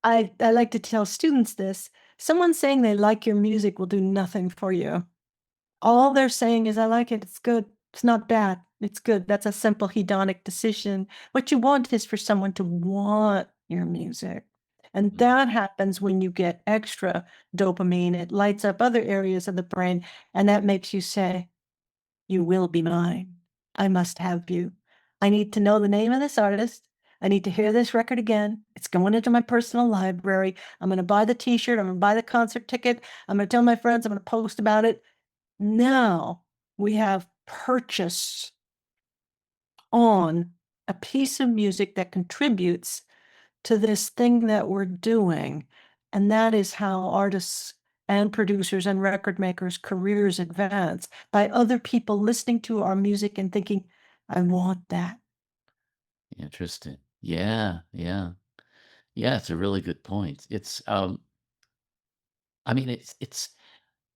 I like to tell students this. Someone saying they like your music will do nothing for you. All they're saying is, I like it. It's good. It's not bad. It's good. That's a simple hedonic decision. What you want is for someone to want your music. And that happens when you get extra dopamine. It lights up other areas of the brain, and that makes you say, you will be mine. I must have you. I need to know the name of this artist. I need to hear this record again. It's going into my personal library. I'm going to buy the t-shirt. I'm going to buy the concert ticket. I'm going to tell my friends. I'm going to post about it. Now we have purchase on a piece of music that contributes to this thing that we're doing. And that is how artists and producers and record makers' careers advance, by other people listening to our music and thinking, I want that. Interesting. Yeah. It's a really good point. It's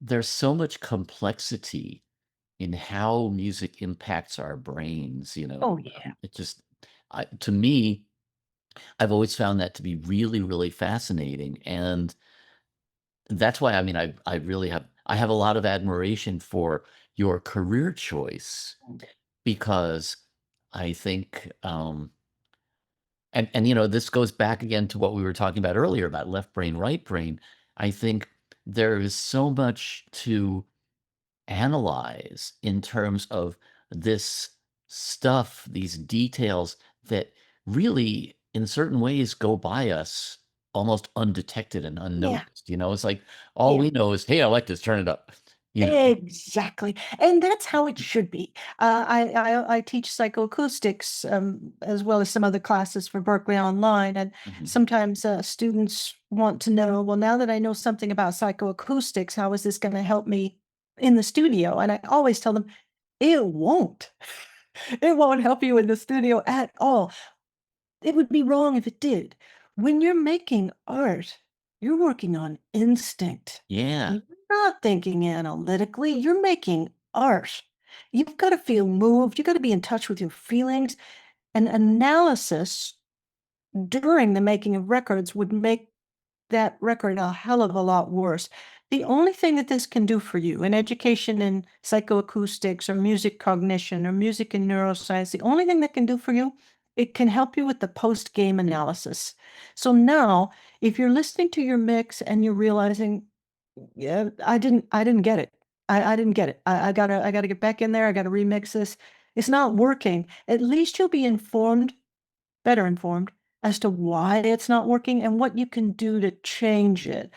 there's so much complexity in how music impacts our brains, Oh, yeah. To me, I've always found that to be really, really fascinating. And that's why, I have a lot of admiration for your career choice, because I think, this goes back again to what we were talking about earlier about left brain, right brain. I think there is so much to analyze in terms of this stuff, these details that really, in certain ways, go by us almost undetected and unnoticed. It's like all we know is, hey, I like this, turn it up. Exactly. And that's how it should be. I teach psychoacoustics as well as some other classes for Berklee Online. And sometimes students want to know, well, now that I know something about psychoacoustics, how is this going to help me in the studio? And I always tell them, it won't. It won't help you in the studio at all. It would be wrong if it did. When you're making art, you're working on instinct. Yeah. You're not thinking analytically. You're making art. You've got to feel moved. You've got to be in touch with your feelings. And analysis during the making of records would make that record a hell of a lot worse. The only thing that this can do for you in education in psychoacoustics or music cognition or music and neuroscience, the only thing that can do for you it can help you with the post-game analysis. So now, if you're listening to your mix and you're realizing, yeah, I didn't get it. I didn't get it. I gotta get back in there. I gotta remix this. It's not working. At least you'll be informed, better informed, as to why it's not working and what you can do to change it.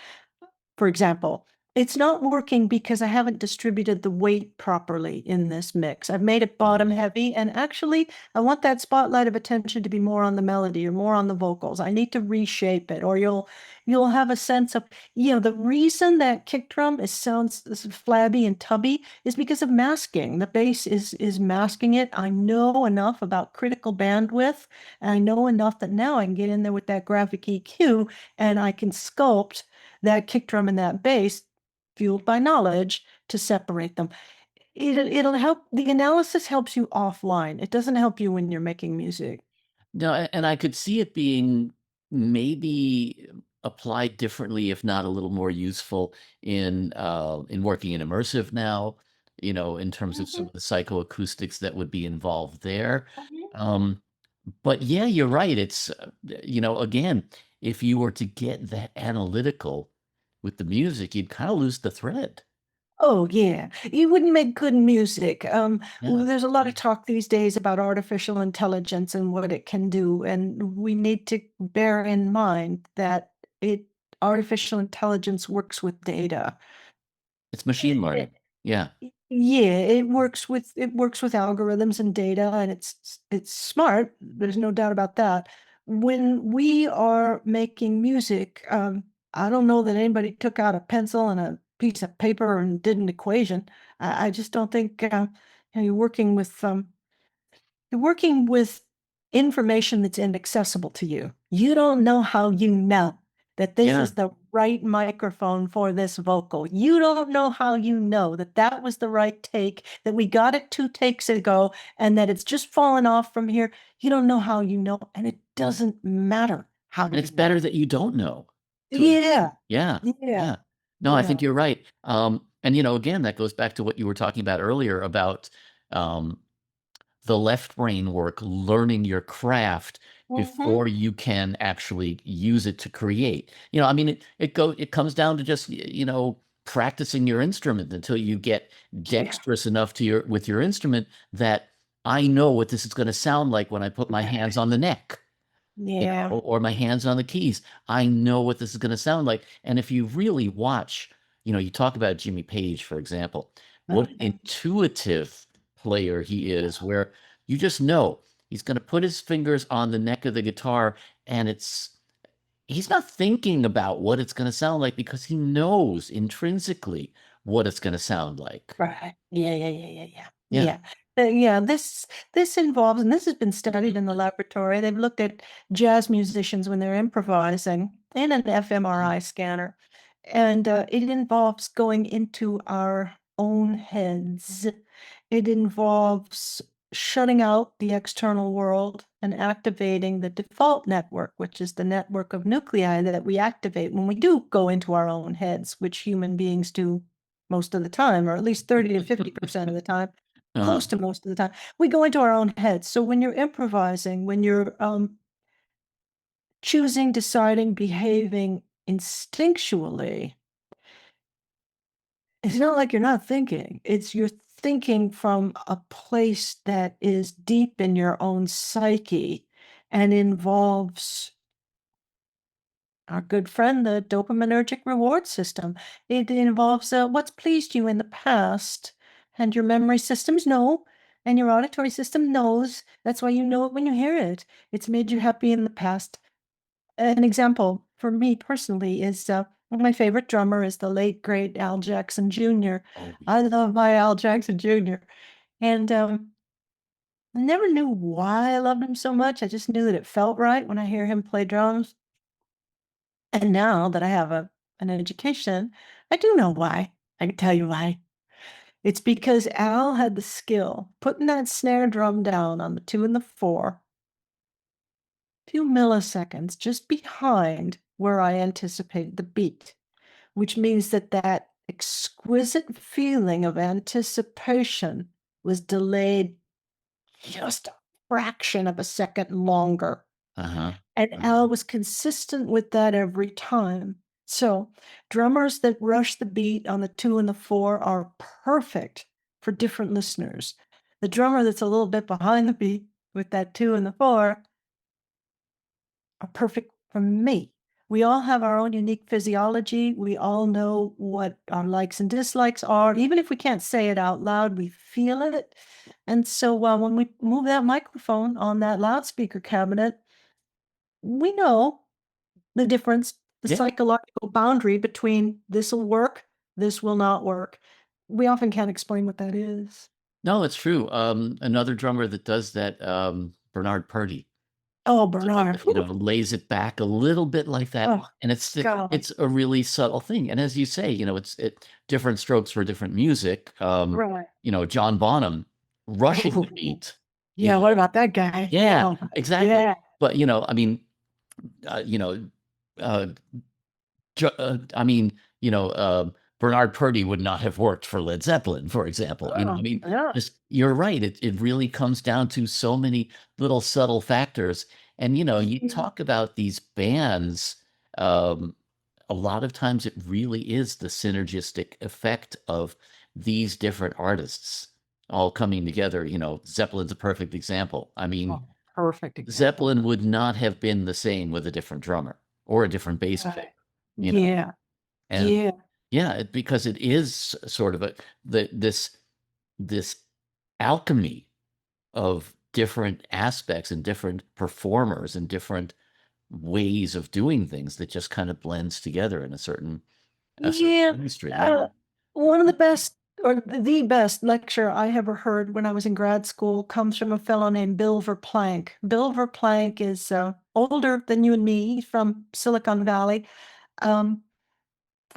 For example, it's not working because I haven't distributed the weight properly in this mix. I've made it bottom heavy, and actually, I want that spotlight of attention to be more on the melody or more on the vocals. I need to reshape it, or you'll have a sense of, the reason that kick drum sounds flabby and tubby is because of masking. The bass is masking it. I know enough about critical bandwidth, and I know enough that now I can get in there with that graphic EQ, and I can sculpt that kick drum and that bass, fueled by knowledge, to separate them. It'll help. The analysis helps you offline. It doesn't help you when you're making music. No, and I could see it being maybe applied differently, if not a little more useful in working in immersive now, in terms of some of the psychoacoustics that would be involved there. But yeah, you're right. It's, again, if you were to get that analytical with the music, you'd kind of lose the thread. Oh, yeah. You wouldn't make good music. Yeah. There's a lot of talk these days about artificial intelligence and what it can do, and we need to bear in mind that artificial intelligence works with data. It's machine learning. Yeah. Yeah, it works with algorithms and data, and it's smart. There's no doubt about that. When we are making music, I don't know that anybody took out a pencil and a piece of paper and did an equation. I just don't think you're working with information that's inaccessible to you. You don't know how you know that this Yeah. is the right microphone for this vocal. You don't know how you know that that was the right take, that we got it 2 takes ago, and that it's just fallen off from here. You don't know how you know, and it doesn't matter how And you it's know. better that you don't know. Yeah. Yeah. Yeah. Yeah. No, I think Yeah. you're right. And again, that goes back to what you were talking about earlier about the left brain work, learning your craft before you can actually use it to create. I mean, it comes down to just, practicing your instrument until you get dexterous enough with your instrument that I know what this is going to sound like when I put my hands on the neck. Yeah. Or my hands on the keys. I know what this is going to sound like. And if you really watch, you talk about Jimmy Page, for example, what an intuitive player he is, where you just know he's going to put his fingers on the neck of the guitar, and he's not thinking about what it's going to sound like because he knows intrinsically what it's going to sound like. Right. Yeah. This involves, and this has been studied in the laboratory. They've looked at jazz musicians when they're improvising in an fMRI scanner, and it involves going into our own heads. It involves shutting out the external world and activating the default network, which is the network of nuclei that we activate when we do go into our own heads, which human beings do most of the time, or at least 30 to 50% of the time, close to most of the time. We go into our own heads. So when you're improvising, when you're choosing, deciding, behaving instinctually, it's not like you're not thinking. It's you're thinking from a place that is deep in your own psyche and involves our good friend, the dopaminergic reward system. It involves what's pleased you in the past, and your memory systems know, and your auditory system knows. That's why you know it when you hear it. It's made you happy in the past. An example for me personally is my favorite drummer is the late, great Al Jackson Jr. I love my Al Jackson Jr. And I never knew why I loved him so much. I just knew that it felt right when I hear him play drums. And now that I have an education, I do know why. I can tell you why. It's because Al had the skill putting that snare drum down on the 2 and the 4, few milliseconds just behind where I anticipated the beat, which means that exquisite feeling of anticipation was delayed just a fraction of a second longer. Uh-huh. And Al was consistent with that every time. So drummers that rush the beat on the 2 and the 4 are perfect for different listeners. The drummer that's a little bit behind the beat with that 2 and the 4 are perfect for me. We all have our own unique physiology. We all know what our likes and dislikes are. Even if we can't say it out loud, we feel it. And so when we move that microphone on that loudspeaker cabinet, we know the difference, the Yeah. psychological boundary between this will work, this will not work. We often can't explain what that is. No, it's true. Another drummer that does that, Bernard Purdie, Oh, Bernard. lays it back a little bit like that. Oh, And it's God. a really subtle thing. And as you say, it's different strokes for different music. Right. John Bonham rushing the beat. Yeah, what about that guy? Yeah, Oh, exactly. yeah. But I mean, Bernard Purdie would not have worked for Led Zeppelin, for example. I mean, Yeah. you're right. It really comes down to so many little subtle factors. And you talk about these bands. A lot of times, it really is the synergistic effect of these different artists all coming together. Zeppelin's a perfect example. I mean, Perfect example. Zeppelin would not have been the same with a different drummer or a different bass player. Yeah. And because it is sort of this alchemy of different aspects and different performers and different ways of doing things that just kind of blends together in a certain industry. One of the best, or the best lecture I ever heard when I was in grad school comes from a fellow named Bill Verplank. Bill Verplank is older than you and me. He's from Silicon Valley.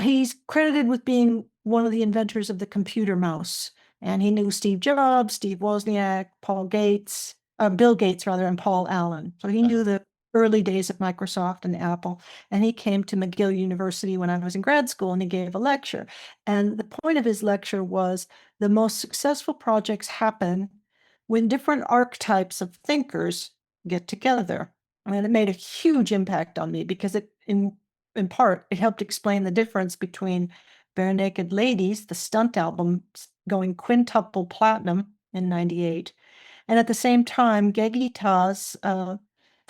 He's credited with being one of the inventors of the computer mouse. And he knew Steve Jobs, Steve Wozniak, Bill Gates rather, and Paul Allen. So he knew the early days of Microsoft and Apple. And he came to McGill University when I was in grad school and he gave a lecture. And the point of his lecture was the most successful projects happen when different archetypes of thinkers get together. And it made a huge impact on me because in part, it helped explain the difference between Barenaked Ladies, the stunt album going quintuple platinum in '98, and at the same time, Gegita's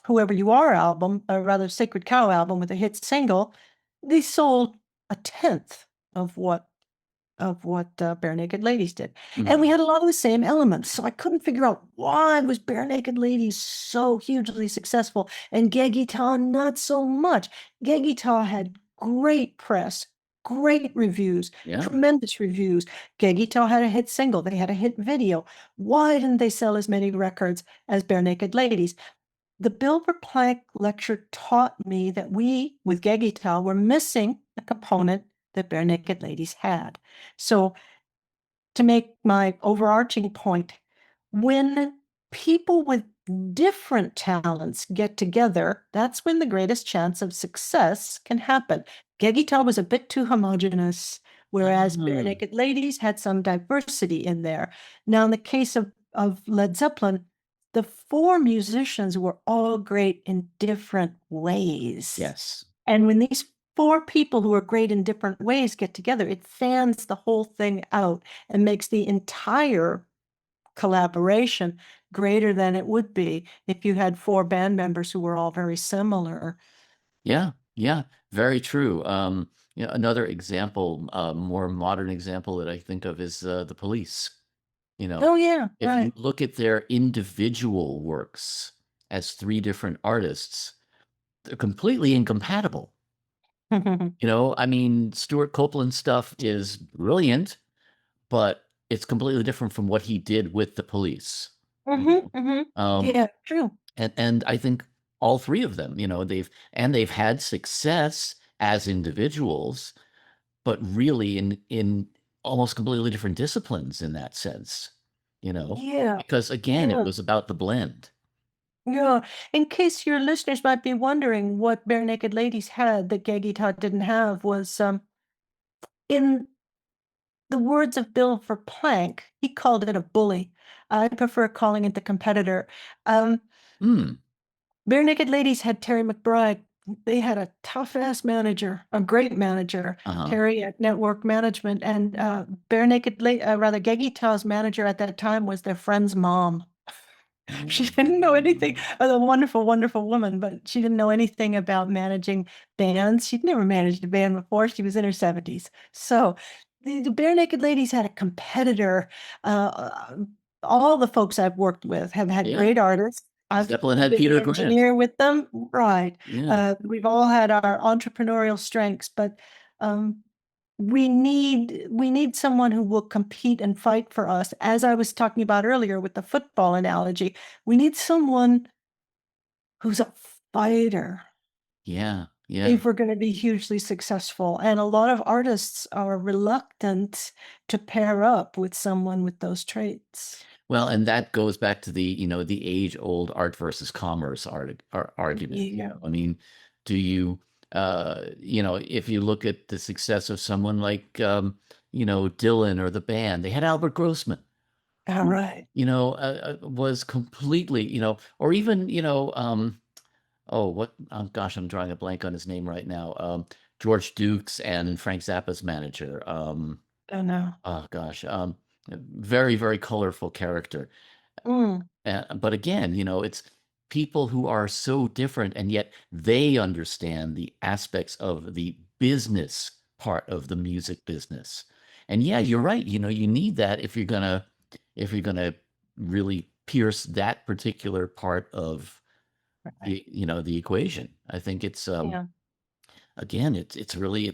Whoever You Are album, or rather Sacred Cow album with a hit single, they sold a tenth of what Barenaked Ladies did. And we had a lot of the same elements. So I couldn't figure out why was Barenaked Ladies so hugely successful and Gegita not so much. Gegita had great press, great reviews, tremendous reviews. Gegita had a hit single. They had a hit video. Why didn't they sell as many records as Barenaked Ladies? The Bill Verplank lecture taught me that we, with Gegita, were missing a component that Barenaked Ladies had. So to make my overarching point, when people with different talents get together, that's when the greatest chance of success can happen. Gegita was a bit too homogenous, whereas Barenaked Ladies had some diversity in there. Now, in the case of Led Zeppelin, the 4 musicians were all great in different ways. Yes. And when these 4 people who are great in different ways get together, it fans the whole thing out and makes the entire collaboration greater than it would be if you had 4 band members who were all very similar. Yeah, very true. Another example, more modern example that I think of is the Police. Oh yeah, if right. you look at their individual works as 3 different artists, they're completely incompatible. I mean, Stuart Copeland's stuff is brilliant, but it's completely different from what he did with the Police. Yeah, true. And I think all 3 of them, they've had success as individuals, but really in almost completely different disciplines in that sense, Yeah. because again, it was about the blend. Yeah. In case your listeners might be wondering what Barenaked Ladies had that Gegita didn't have was in the words of Bill for Planck, he called it a bully. I prefer calling it the competitor. Mm. Barenaked Ladies had Terry McBride. They had a tough-ass manager, a great manager, Uh-huh. Terry at Network Management, and Geggy Tau's manager at that time was their friend's mom. She didn't know anything. A wonderful, wonderful woman, but she didn't know anything about managing bands. She'd never managed a band before. She was in her 70s. So the Barenaked Ladies had a competitor. All the folks I've worked with have had Yeah. great artists. I've Zeppelin had been Peter an Grant. engineer with them. Right. Yeah. We've all had our entrepreneurial strengths, but we need someone who will compete and fight for us. As I was talking about earlier with the football analogy, we need someone who's a fighter Yeah. Yeah. if we're going to be hugely successful. And a lot of artists are reluctant to pair up with someone with those traits. Well, and that goes back to the, the age-old art versus commerce argument. Yeah. I mean, do you, if you look at the success of someone like, Dylan or the band, they had Albert Grossman, All right. was completely, or even, gosh, I'm drawing a blank on his name right now. George Dukes and Frank Zappa's manager. Oh no. Oh gosh, very, very colorful character. But again, it's people who are so different, and yet they understand the aspects of the business part of the music business. And yeah, you're right. You need that if you're gonna really pierce that particular part of the equation. I think it's Yeah. again, it's really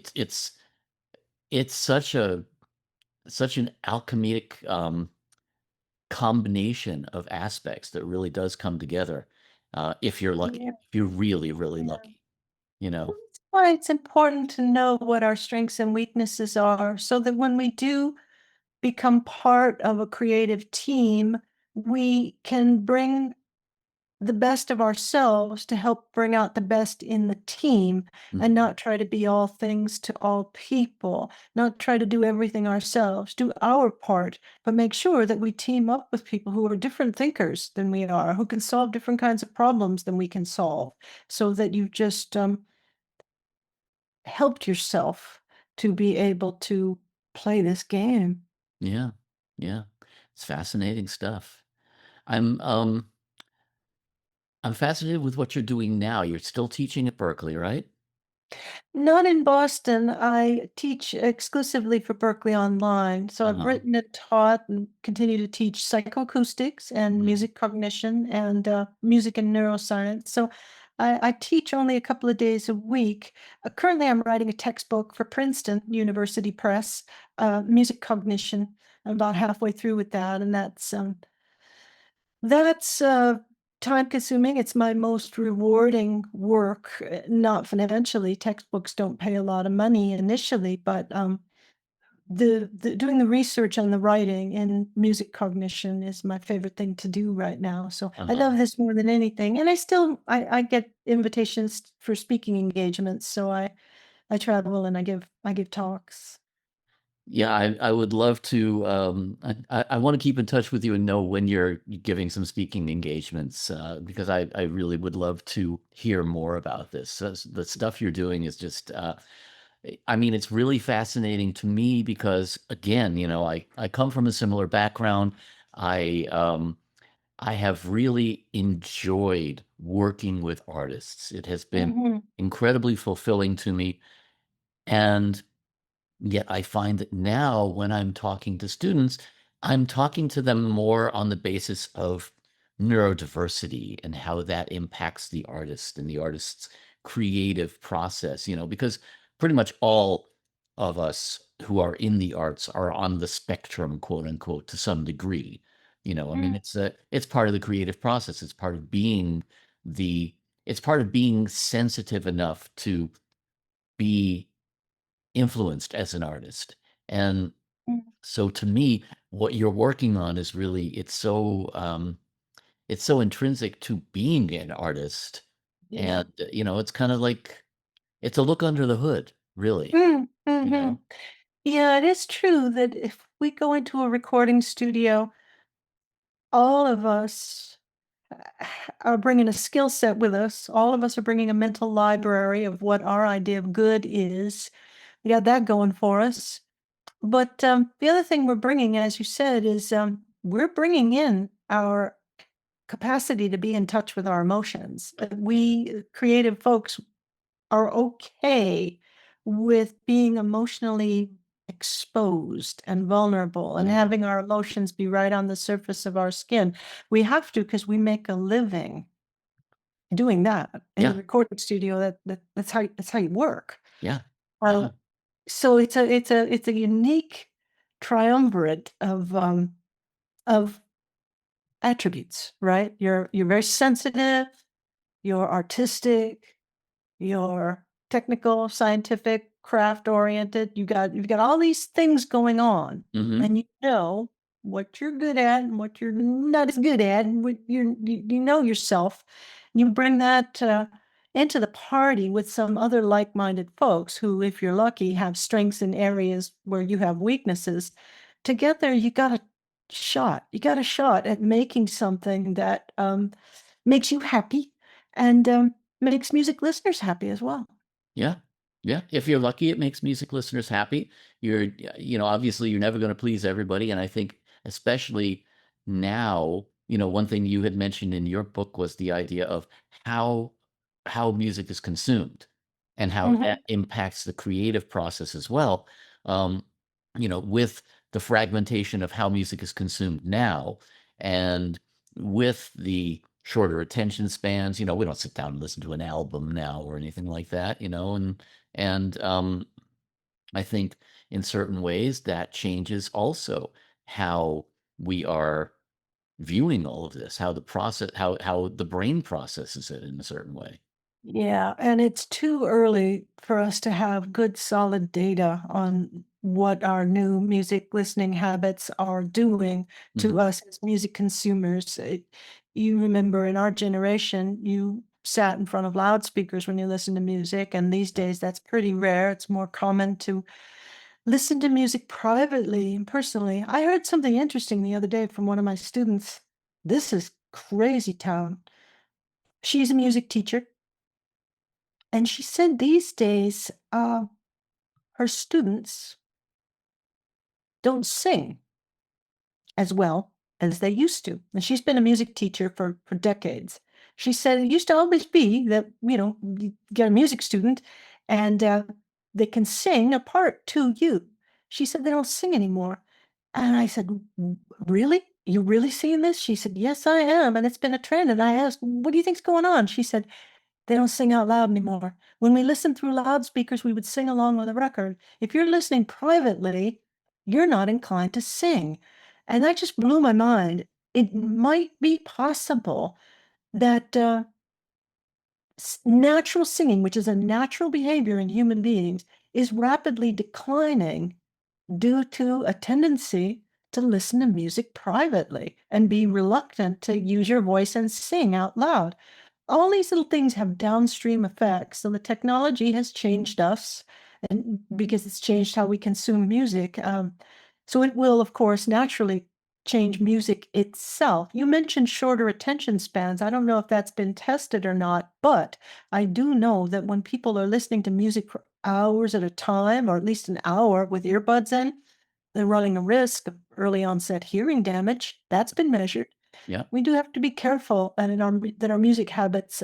it's such an alchemic combination of aspects that really does come together if you're lucky, Yeah. if you're really, really Yeah. lucky. That's why it's important to know what our strengths and weaknesses are so that when we do become part of a creative team, we can bring the best of ourselves to help bring out the best in the team and not try to be all things to all people, not try to do everything ourselves, do our part, but make sure that we team up with people who are different thinkers than we are, who can solve different kinds of problems than we can solve, so that you've just helped yourself to be able to play this game. Yeah, yeah, it's fascinating stuff. I'm fascinated with what you're doing now. You're still teaching at Berklee, right? Not in Boston. I teach exclusively for Berklee Online. So I've Uh-huh. written and taught and continue to teach psychoacoustics and Mhm. music cognition and music and neuroscience. So I teach only a couple of days a week. Currently, I'm writing a textbook for Princeton University Press, music cognition. I'm about halfway through with that, and that's time consuming. It's my most rewarding work, not financially. Textbooks don't pay a lot of money initially, but the doing the research and the writing in music cognition is my favorite thing to do right now. So I Uh-huh. love this more than anything. And I get invitations for speaking engagements. So I travel and I give talks. Yeah, I would love to. I want to keep in touch with you and know when you're giving some speaking engagements because I really would love to hear more about this. The stuff you're doing is just, I mean, it's really fascinating to me because, again, I come from a similar background. I have really enjoyed working with artists. It has been Mhm. incredibly fulfilling to me, and yet I find that now when I'm talking to students, I'm talking to them more on the basis of neurodiversity and how that impacts the artist and the artist's creative process, because pretty much all of us who are in the arts are on the spectrum, quote unquote, to some degree. I mean, it's part of the creative process. The, it's part of being sensitive enough to be influenced as an artist. And Mm. so to me, what you're working on is really it's so intrinsic to being an artist. Yeah. And it's kind of like it's a look under the hood, really. Mm, You mhm. know? Yeah, it is true that if we go into a recording studio, all of us are bringing a skill set with us. All of us are bringing a mental library of what our idea of good is. We got that going for us. But the other thing we're bringing, as you said, is we're bringing in our capacity to be in touch with our emotions. We creative folks are okay with being emotionally exposed and vulnerable and having our emotions be right on the surface of our skin. We have to because we make a living doing that in the Yeah, recording studio. That's how you work. yeah, Uh, so it's a unique triumvirate of attributes, right? You're very sensitive, you're artistic, you're technical, scientific, craft oriented. You've got all these things going on, hmm and you know what you're good at and what you're not as good at, and you know yourself. You bring that into the party with some other like-minded folks who, if you're lucky, have strengths in areas where you have weaknesses. Together, you got a shot. You got a shot at making something that makes you happy and makes music listeners happy as well. Yeah. Yeah. If you're lucky, it makes music listeners happy. Obviously you're never going to please everybody. And I think especially now, one thing you had mentioned in your book was the idea of how how music is consumed and how Mhm. that impacts the creative process as well. Um, with the fragmentation of how music is consumed now and with the shorter attention spans. We don't sit down and listen to an album now or anything like that, and I think in certain ways that changes also how we are viewing all of this, how the process, how the brain processes it in a certain way. Yeah, and it's too early for us to have good solid data on what our new music listening habits are doing Mhm. to us as music consumers. You remember in our generation, you sat in front of loudspeakers when you listened to music, and these days that's pretty rare. It's more common to listen to music privately and personally. I heard something interesting the other day from one of my students. This is crazy town. She's a music teacher, and she said these days her students don't sing as well as they used to. And she's been a music teacher for decades. She said it used to always be that, you get a music student and they can sing a part to you. She said they don't sing anymore. And I said, Really? You really seeing this?" She said, "Yes, I am. And it's been a trend." And I asked, "What do you think's going on?" She said, "They don't sing out loud anymore. When we listened through loudspeakers, we would sing along with the record. If you're listening privately, you're not inclined to sing." And that just blew my mind. It might be possible that natural singing, which is a natural behavior in human beings, is rapidly declining due to a tendency to listen to music privately and be reluctant to use your voice and sing out loud. All these little things have downstream effects. So the technology has changed us, and because it's changed how we consume music. So it will, of course, naturally change music itself. You mentioned shorter attention spans. I don't know if that's been tested or not, but I do know that when people are listening to music for hours at a time, or at least an hour with earbuds in, they're running a risk of early onset hearing damage. That's been measured. Yeah. We do have to be careful that our music habits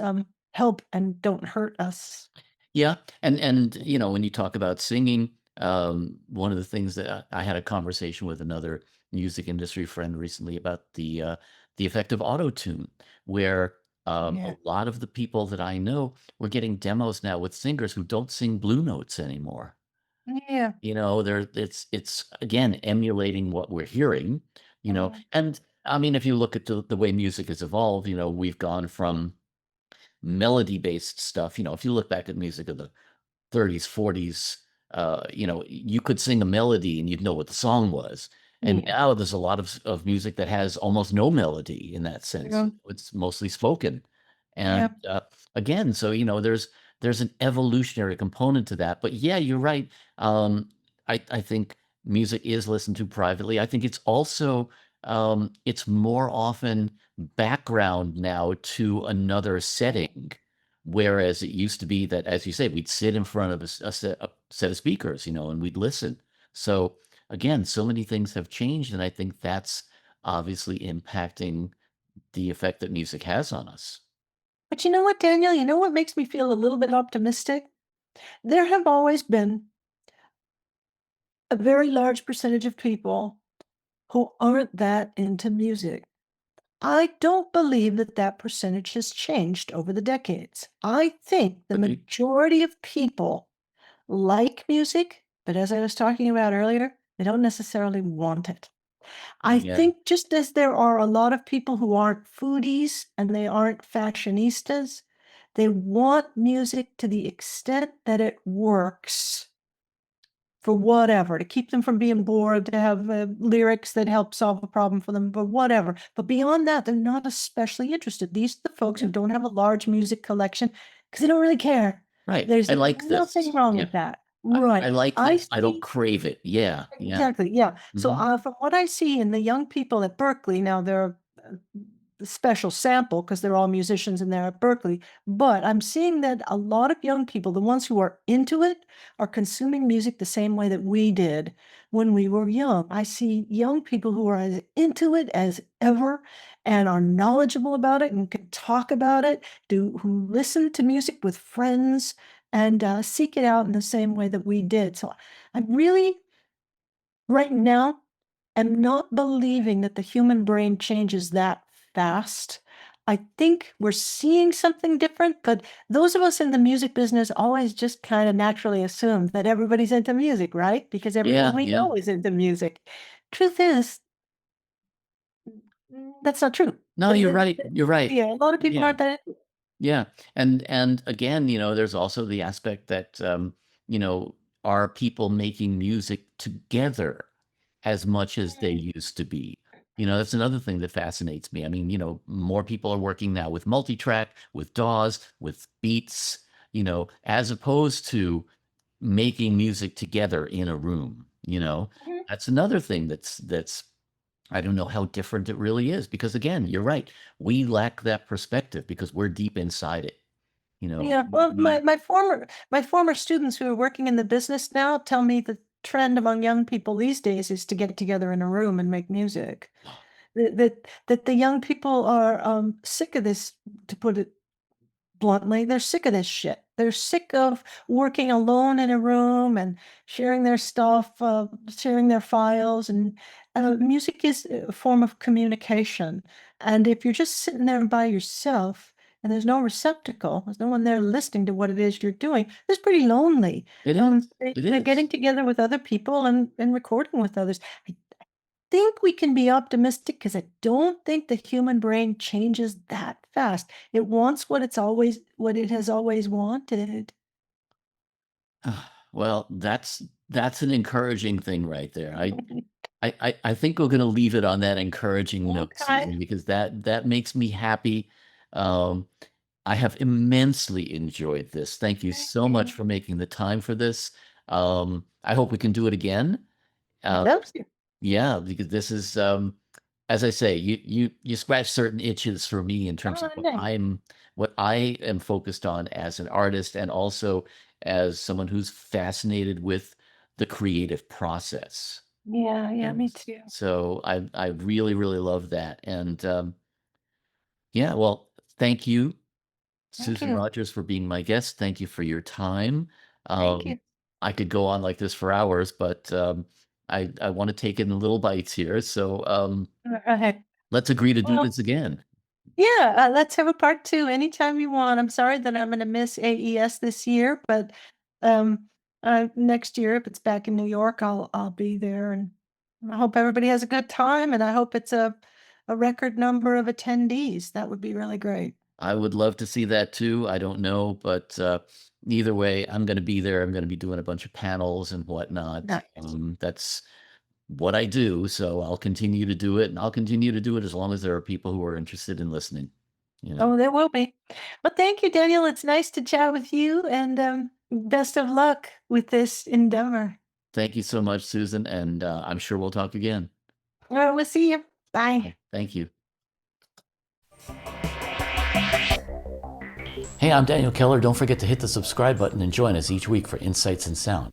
help and don't hurt us. Yeah, and when you talk about singing, one of the things that I had a conversation with another music industry friend recently about the effect of auto tune, where Yeah. a lot of the people that I know were getting demos now with singers who don't sing blue notes anymore. Yeah. It's again emulating what we're hearing, Mhm. and I mean, if you look at the way music has evolved, we've gone from melody-based stuff. If you look back at music of the 30s, 40s, you could sing a melody and you'd know what the song was. And Yeah. now there's a lot of music that has almost no melody in that sense. Yeah. It's mostly spoken. And Yeah. again, so there's an evolutionary component to that. But yeah, you're right. I think music is listened to privately. I think it's also it's more often background now to another setting, whereas it used to be that, as you say, we'd sit in front of a set of speakers, and we'd listen. So again, so many things have changed, and I think that's obviously impacting the effect that music has on us. But you know what, Daniel? You know what makes me feel a little bit optimistic? There have always been a very large percentage of people who aren't that into music. I don't believe that that percentage has changed over the decades. I think the Could be. majority of people like music, but as I was talking about earlier, they don't necessarily want it. I Yeah. think just as there are a lot of people who aren't foodies and they aren't fashionistas, they want music to the extent that it works for whatever, to keep them from being bored, to have lyrics that help solve a problem for them, but whatever. But beyond that, they're not especially interested. These are the folks who don't have a large music collection because they don't really care. Right. There's I like nothing this. wrong Yeah. with that. I Right. like I this. I don't see. crave it. Yeah. Yeah. Exactly, yeah. So, Hmm. from what I see in the young people at Berklee, now they're a special sample because they're all musicians and they're at Berklee, but I'm seeing that a lot of young people, the ones who are into it, are consuming music the same way that we did when we were young. I see young people who are as into it as ever and are knowledgeable about it and can talk about it, who listen to music with friends and seek it out in the same way that we did. So I'm really right now, am not believing that the human brain changes that fast. I think we're seeing something different, but those of us in the music business always just kind of naturally assume that everybody's into music, right? Because everyone Yeah. we Yeah. know is into music. Truth is, that's not true. No, The- you're the- right. the- You're right. yeah, a lot of people Yeah. aren't that. Yeah. And again, there's also the aspect that you know, are people making music together as much as they used to be? That's another thing that fascinates me. I mean, more people are working now with multi-track, with DAWs, with beats, as opposed to making music together in a room. Mhm. That's another thing that's I don't know how different it really is, because again, you're right. We lack that perspective because we're deep inside it. Yeah, well, My my former students who are working in the business now tell me the trend among young people these days is to get together in a room and make music. That the young people are sick of this, to put it bluntly, they're sick of this shit. They're sick of working alone in a room and sharing their stuff, sharing their files. And music is a form of communication. And if you're just sitting there by yourself and there's no receptacle, there's no one there listening to what it is you're doing, it's pretty lonely. It is. It They're is. getting together with other people and recording with others. I think we can be optimistic because I don't think the human brain changes that fast. It wants what it has always wanted. Well, that's an encouraging thing right there. I think we're going to leave it on that encouraging note, Okay. Susan, because that makes me happy. Um, I have immensely enjoyed this. Thank you Thank so much you. for making the time for this. I hope we can do it again. Uh, Love you. yeah, because this is, as I say, you scratch certain itches for me in terms of Oh, nice. what I am focused on as an artist, and also as someone who's fascinated with the creative process. Yeah, yeah, And me too. so I really, really love that. And yeah, well, thank you, Thank Susan you. Rogers, for being my guest. Thank you for your time. Thank Um, you. I could go on like this for hours, but I want to take it in little bites here. So All right. let's agree to do Well, this again. yeah, let's have a part two anytime you want. I'm sorry that I'm going to miss AES this year, but um, next year, if it's back in New York, I'll be there, and I hope everybody has a good time, and I hope it's a record number of attendees. That would be really great. I would love to see that too. I don't know, but either way, I'm going to be there. I'm going to be doing a bunch of panels and whatnot. Nice. That's what I do. So I'll continue to do it, and I'll continue to do it as long as there are people who are interested in listening. You know, Oh, there will be. But thank you, Daniel. It's nice to chat with you, and best of luck with this endeavor. Thank you so much, Susan, and I'm sure we'll talk again. We'll see you. Bye. Thank you. Hey, I'm Daniel Keller. Don't forget to hit the subscribe button and join us each week for Insights in Sound.